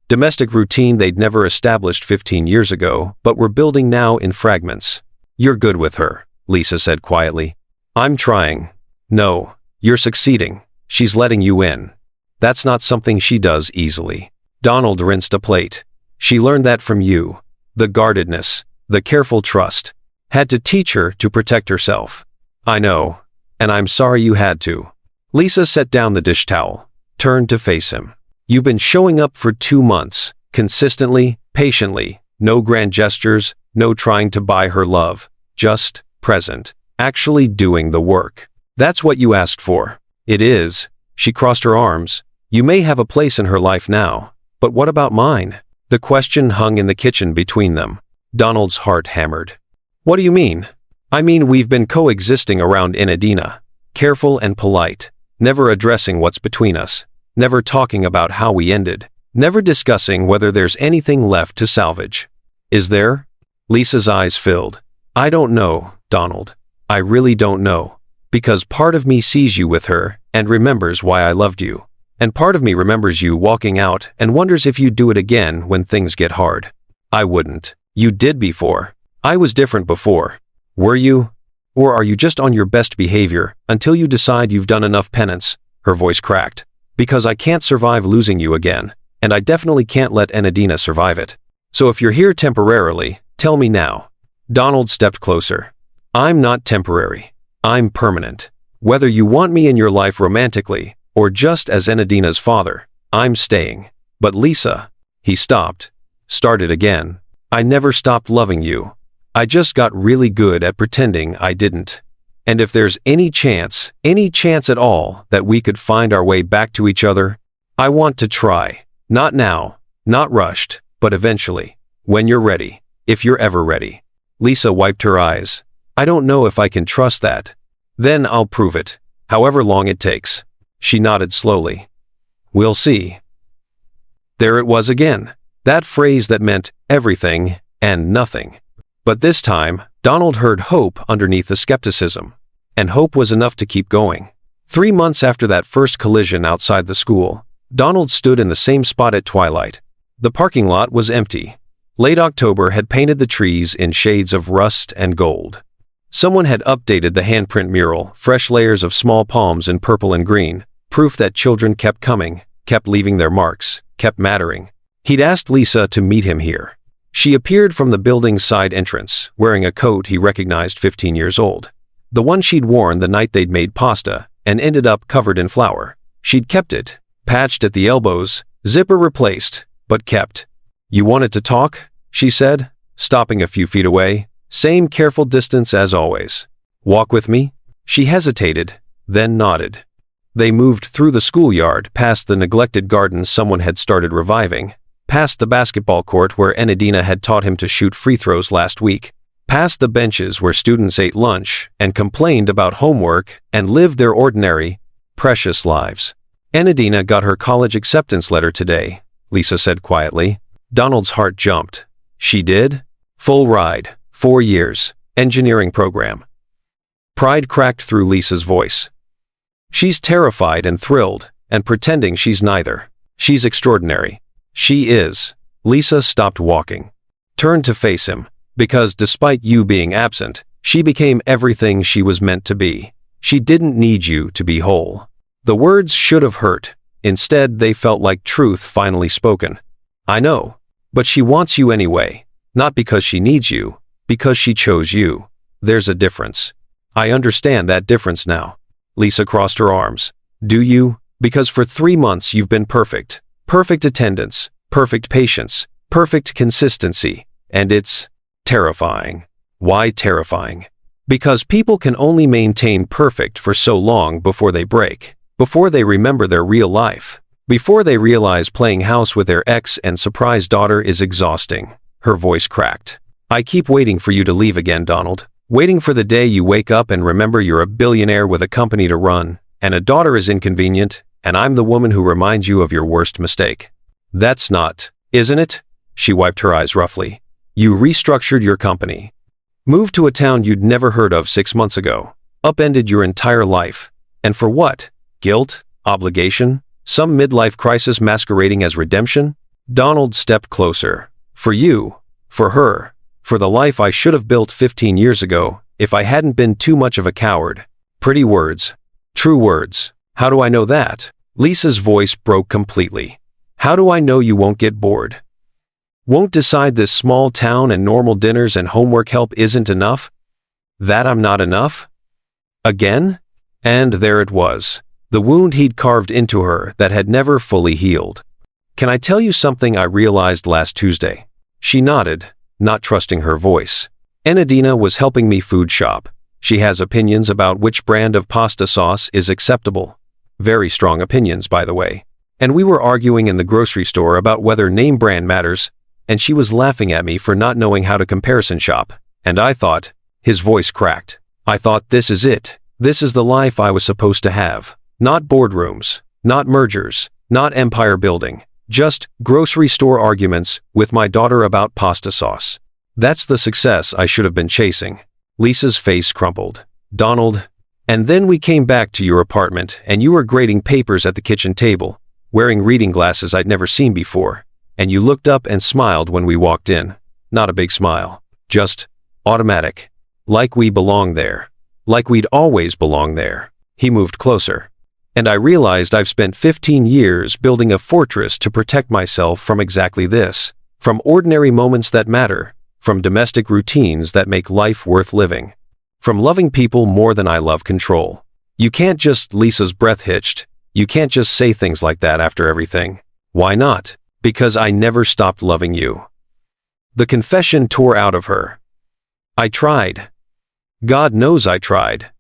Domestic routine they'd never established 15 years ago, but were building now in fragments. You're good with her, Lisa said quietly. I'm trying. No, you're succeeding. She's letting you in. That's not something she does easily. Donald rinsed a plate. She learned that from you. The guardedness, the careful trust. Had to teach her to protect herself. I know, and I'm sorry you had to. Lisa set down the dish towel, turned to face him. You've been showing up for 2 months, consistently, patiently, no grand gestures, no trying to buy her love, just present, actually doing the work. That's what you asked for. It is. She crossed her arms. You may have a place in her life now, but what about mine? The question hung in the kitchen between them. Donald's heart hammered. What do you mean? I mean we've been coexisting around Enadina, careful and polite, never addressing what's between us, never talking about how we ended, never discussing whether there's anything left to salvage. Is there? Lisa's eyes filled. I don't know, Donald. I really don't know. Because part of me sees you with her and remembers why I loved you. And part of me remembers you walking out and wonders if you'd do it again when things get hard. I wouldn't. You did before. I was different before. Were you? Or are you just on your best behavior until you decide you've done enough penance? Her voice cracked. Because I can't survive losing you again, and I definitely can't let Enadina survive it. So if you're here temporarily, tell me now. Donald stepped closer. I'm not temporary. I'm permanent. Whether you want me in your life romantically, or just as Enadina's father, I'm staying. But Lisa, he stopped, started again. I never stopped loving you. I just got really good at pretending I didn't. And if there's any chance at all that we could find our way back to each other, I want to try. Not now, not rushed, but eventually. When you're ready, if you're ever ready. Lisa wiped her eyes. I don't know if I can trust that. Then I'll prove it, however long it takes. She nodded slowly. We'll see. There it was again, that phrase that meant everything and nothing. But this time, Donald heard hope underneath the skepticism. And hope was enough to keep going. 3 months after that first collision outside the school, Donald stood in the same spot at twilight. The parking lot was empty. Late October had painted the trees in shades of rust and gold. Someone had updated the handprint mural, fresh layers of small palms in purple and green, proof that children kept coming, kept leaving their marks, kept mattering. He'd asked Lisa to meet him here. She appeared from the building's side entrance, wearing a coat he recognized 15 years old. The one she'd worn the night they'd made pasta, and ended up covered in flour. She'd kept it, patched at the elbows, zipper replaced, but kept. You wanted to talk? She said, stopping a few feet away. Same careful distance as always. Walk with me? She hesitated, then nodded. They moved through the schoolyard, past the neglected garden someone had started reviving, past the basketball court where Enadina had taught him to shoot free throws last week. past the benches where students ate lunch and complained about homework and lived their ordinary, precious lives. Enadina got her college acceptance letter today, Lisa said quietly. Donald's heart jumped. She did? Full ride, 4 years, engineering program. Pride cracked through Lisa's voice. She's terrified and thrilled, and pretending she's neither. She's extraordinary. She is. Lisa stopped walking. Turned to face him, because despite you being absent, she became everything she was meant to be. She didn't need you to be whole. The words should have hurt. Instead, they felt like truth finally spoken. I know. But she wants you anyway. Not because she needs you, because she chose you. There's a difference. I understand that difference now. Lisa crossed her arms. Do you? Because for 3 months you've been perfect. Perfect attendance, perfect patience, perfect consistency. And it's terrifying. Why terrifying? Because people can only maintain perfect for so long before they break, before they remember their real life, before they realize playing house with their ex and surprise daughter is exhausting. Her voice cracked. I keep waiting for you to leave again, Donald. Waiting for the day you wake up and remember you're a billionaire with a company to run, and a daughter is inconvenient, and I'm the woman who reminds you of your worst mistake. That's not, isn't it? She wiped her eyes roughly. You restructured your company. Moved to a town you'd never heard of 6 months ago. Upended your entire life. And for what? Guilt? Obligation? Some midlife crisis masquerading as redemption? Donald stepped closer. For you. For her. For the life I should have built 15 years ago, if I hadn't been too much of a coward. Pretty words. True words. How do I know that? Lisa's voice broke completely. How do I know you won't get bored? Won't decide this small town and normal dinners and homework help isn't enough? That I'm not enough? Again? And there it was. The wound he'd carved into her that had never fully healed. Can I tell you something I realized last Tuesday? She nodded, not trusting her voice. Enadina was helping me food shop. She has opinions about which brand of pasta sauce is acceptable. Very strong opinions, by the way. And we were arguing in the grocery store about whether name brand matters, and she was laughing at me for not knowing how to comparison shop. And I thought, his voice cracked. I thought, this is it. This is the life I was supposed to have. Not boardrooms, not mergers, not empire building. Just grocery store arguments with my daughter about pasta sauce. That's the success I should have been chasing. Lisa's face crumpled. Donald. And then we came back to your apartment and you were grading papers at the kitchen table, wearing reading glasses I'd never seen before, and you looked up and smiled when we walked in. Not a big smile. Just automatic. Like we belonged there. Like we'd always belonged there. He moved closer. And I realized I've spent 15 years building a fortress to protect myself from exactly this. From ordinary moments that matter. From domestic routines that make life worth living. From loving people more than I love control. You can't just, Lisa's breath hitched. You can't just say things like that after everything. Why not? Because I never stopped loving you. The confession tore out of her. I tried. God knows I tried.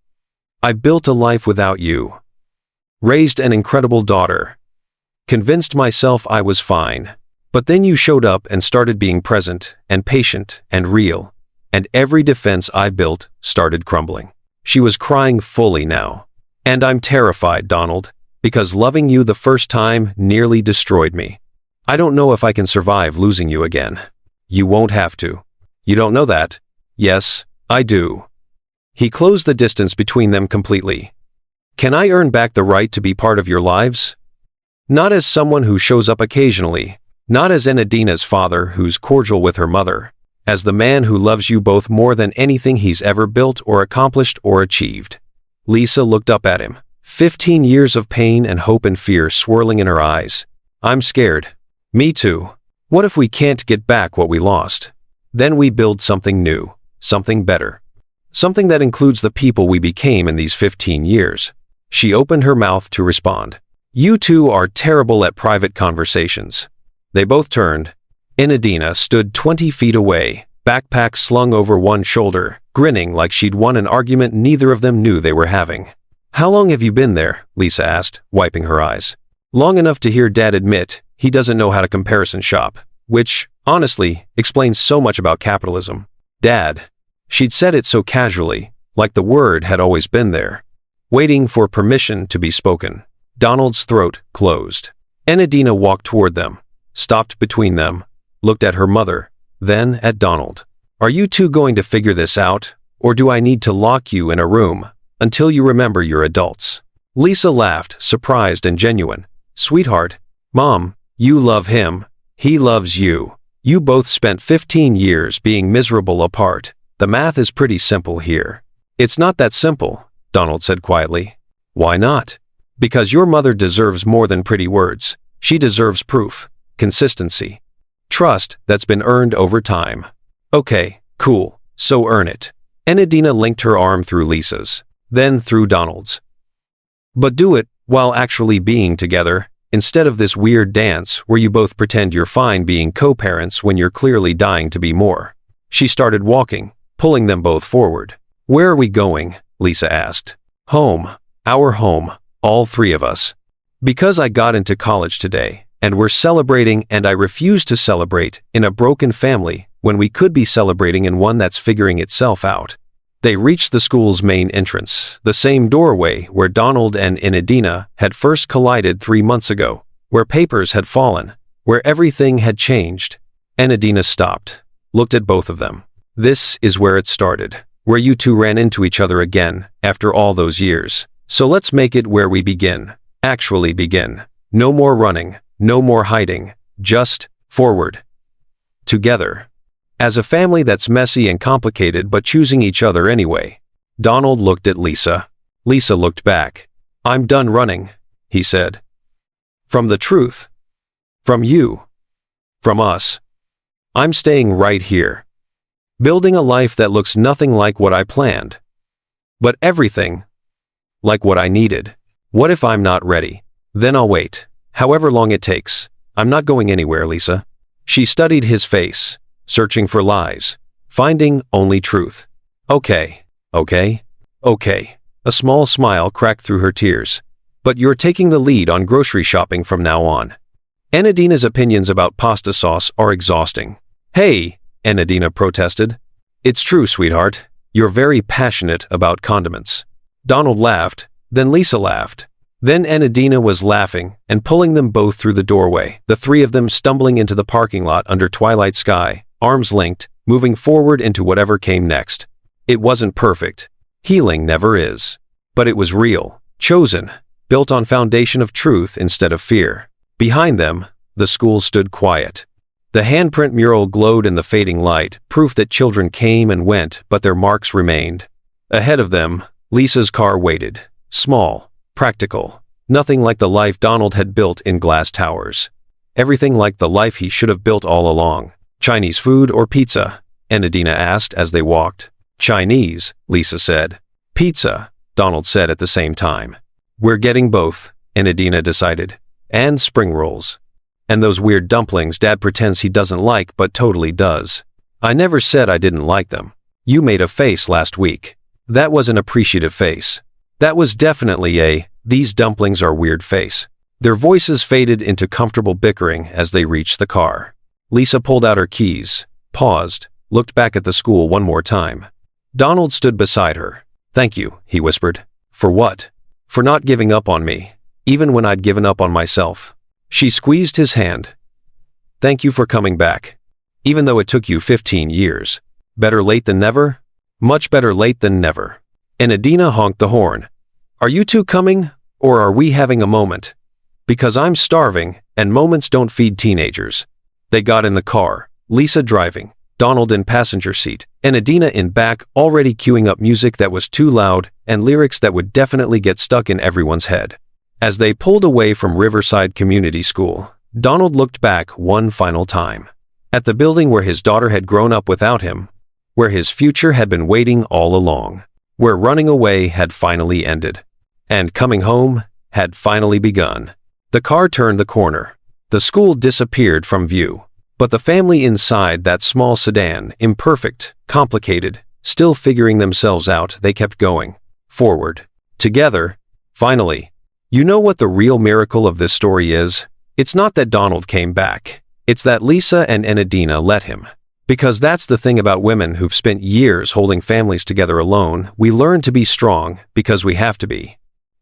I built a life without you. Raised an incredible daughter. Convinced myself I was fine. But then you showed up and started being present and patient and real. And every defense I built started crumbling. She was crying fully now. And I'm terrified, Donald, because loving you the first time nearly destroyed me. I don't know if I can survive losing you again. You won't have to. You don't know that? Yes, I do. He closed the distance between them completely. Can I earn back the right to be part of your lives? Not as someone who shows up occasionally, not as Enadina's father who's cordial with her mother, as the man who loves you both more than anything he's ever built or accomplished or achieved. Lisa looked up at him, 15 years of pain and hope and fear swirling in her eyes. I'm scared. Me too. What if we can't get back what we lost? Then we build something new, something better. Something that includes the people we became in these 15 years. She opened her mouth to respond. You two are terrible at private conversations. They both turned. Enadina stood 20 feet away, backpack slung over one shoulder, grinning like she'd won an argument neither of them knew they were having. How long have you been there? Lisa asked, wiping her eyes. Long enough to hear Dad admit he doesn't know how to comparison shop, which, honestly, explains so much about capitalism. Dad. She'd said it so casually, like the word had always been there, waiting for permission to be spoken. Donald's throat closed. Enidina walked toward them, stopped between them, looked at her mother, then at Donald. Are you two going to figure this out, or do I need to lock you in a room until you remember you're adults? Lisa laughed, surprised and genuine. Sweetheart, Mom, you love him, he loves you. You both spent 15 years being miserable apart. The math is pretty simple here. It's not that simple, Donald said quietly. Why not? Because your mother deserves more than pretty words. She deserves proof, consistency, trust that's been earned over time. Okay, cool, so earn it. Enidina linked her arm through Lisa's, then through Donald's. But do it while actually being together, instead of this weird dance where you both pretend you're fine being co-parents when you're clearly dying to be more. She started walking, pulling them both forward. Where are we going? Lisa asked. Home. Our home. All three of us. Because I got into college today, and we're celebrating, and I refuse to celebrate in a broken family when we could be celebrating in one that's figuring itself out. They reached the school's main entrance, the same doorway where Donald and Enidina had first collided 3 months ago, where papers had fallen, where everything had changed. Enidina stopped, looked at both of them. This is where it started, where you two ran into each other again after all those years. So let's make it where we begin. Actually begin. No more running, no more hiding, just forward. Together. As a family that's messy and complicated but choosing each other anyway. Donald looked at Lisa. Lisa looked back. I'm done running, he said. From the truth. From you. From us. I'm staying right here. Building a life that looks nothing like what I planned. But everything like what I needed. What if I'm not ready? Then I'll wait. However long it takes. I'm not going anywhere, Lisa. She studied his face, searching for lies, finding only truth. Okay. A small smile cracked through her tears. But you're taking the lead on grocery shopping from now on. Enidina's opinions about pasta sauce are exhausting. Hey, Enidina protested. It's true, sweetheart. You're very passionate about condiments. Donald laughed, then Lisa laughed. Then Enidina was laughing and pulling them both through the doorway, the three of them stumbling into the parking lot under twilight sky, arms linked, moving forward into whatever came next. It wasn't perfect. Healing never is. But it was real, chosen, built on foundation of truth instead of fear. Behind them, the school stood quiet. The handprint mural glowed in the fading light, proof that children came and went, but their marks remained. Ahead of them, Lisa's car waited. Small, practical, nothing like the life Donald had built in glass towers. Everything like the life he should have built all along. Chinese food or pizza? Enidina asked as they walked. Chinese, Lisa said. Pizza, Donald said at the same time. We're getting both, Enidina decided. And spring rolls. And those weird dumplings Dad pretends he doesn't like but totally does. I never said I didn't like them. You made a face last week. That was an appreciative face. That was definitely a, these dumplings are weird face. Their voices faded into comfortable bickering as they reached the car. Lisa pulled out her keys, paused, looked back at the school one more time. Donald stood beside her. Thank you, he whispered. For what? For not giving up on me, even when I'd given up on myself. She squeezed his hand. Thank you for coming back. Even though it took you 15 years. Better late than never? Much better late than never. Enidina honked the horn. Are you two coming, or are we having a moment? Because I'm starving, and moments don't feed teenagers. They got in the car, Lisa driving, Donald in passenger seat, Enidina in back, already queuing up music that was too loud, and lyrics that would definitely get stuck in everyone's head. As they pulled away from Riverside Community School, Donald looked back one final time. At the building where his daughter had grown up without him, where his future had been waiting all along, where running away had finally ended, and coming home had finally begun. The car turned the corner. The school disappeared from view, but the family inside that small sedan, imperfect, complicated, still figuring themselves out, they kept going. Forward. Together. Finally. You know what the real miracle of this story is? It's not that Donald came back. It's that Lisa and Enidina let him. Because that's the thing about women who've spent years holding families together alone. We learn to be strong because we have to be.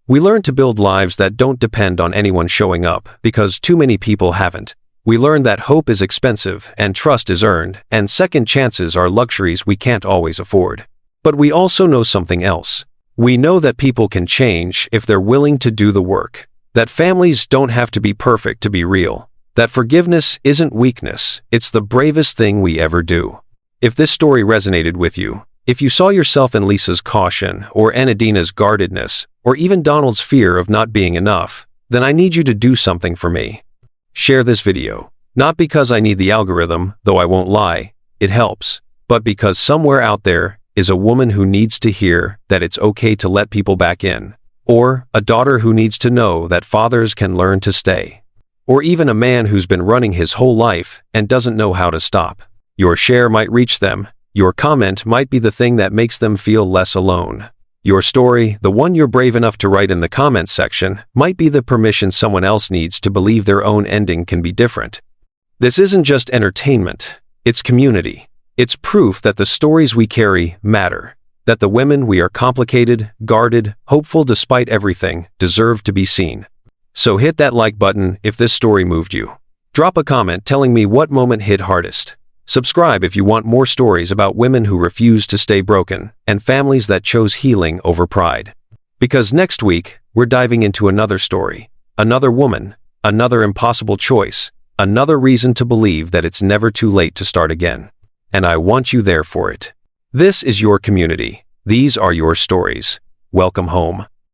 We learn to build lives that don't depend on anyone showing up because too many people haven't. We learn that hope is expensive and trust is earned, and second chances are luxuries we can't always afford. But we also know something else. We know that people can change if they're willing to do the work. That families don't have to be perfect to be real. That forgiveness isn't weakness, it's the bravest thing we ever do. If this story resonated with you, if you saw yourself in Lisa's caution, or Enadina's guardedness, or even Donald's fear of not being enough, then I need you to do something for me. Share this video. Not because I need the algorithm, though I won't lie, it helps, but because somewhere out there is a woman who needs to hear that it's okay to let people back in, or a daughter who needs to know that fathers can learn to stay, or even a man who's been running his whole life and doesn't know how to stop. Your share might reach them. Your comment might be the thing that makes them feel less alone. Your story, the one you're brave enough to write in the comments section, might be the permission someone else needs to believe their own ending can be different. This isn't just entertainment, it's community. It's proof that the stories we carry matter, that the women we are complicated, guarded, hopeful despite everything, deserve to be seen. So hit that like button if this story moved you. Drop a comment telling me what moment hit hardest. Subscribe if you want more stories about women who refuse to stay broken and families that chose healing over pride. Because next week, we're diving into another story, another woman, another impossible choice, another reason to believe that it's never too late to start again. And I want you there for it. This is your community. These are your stories. Welcome home.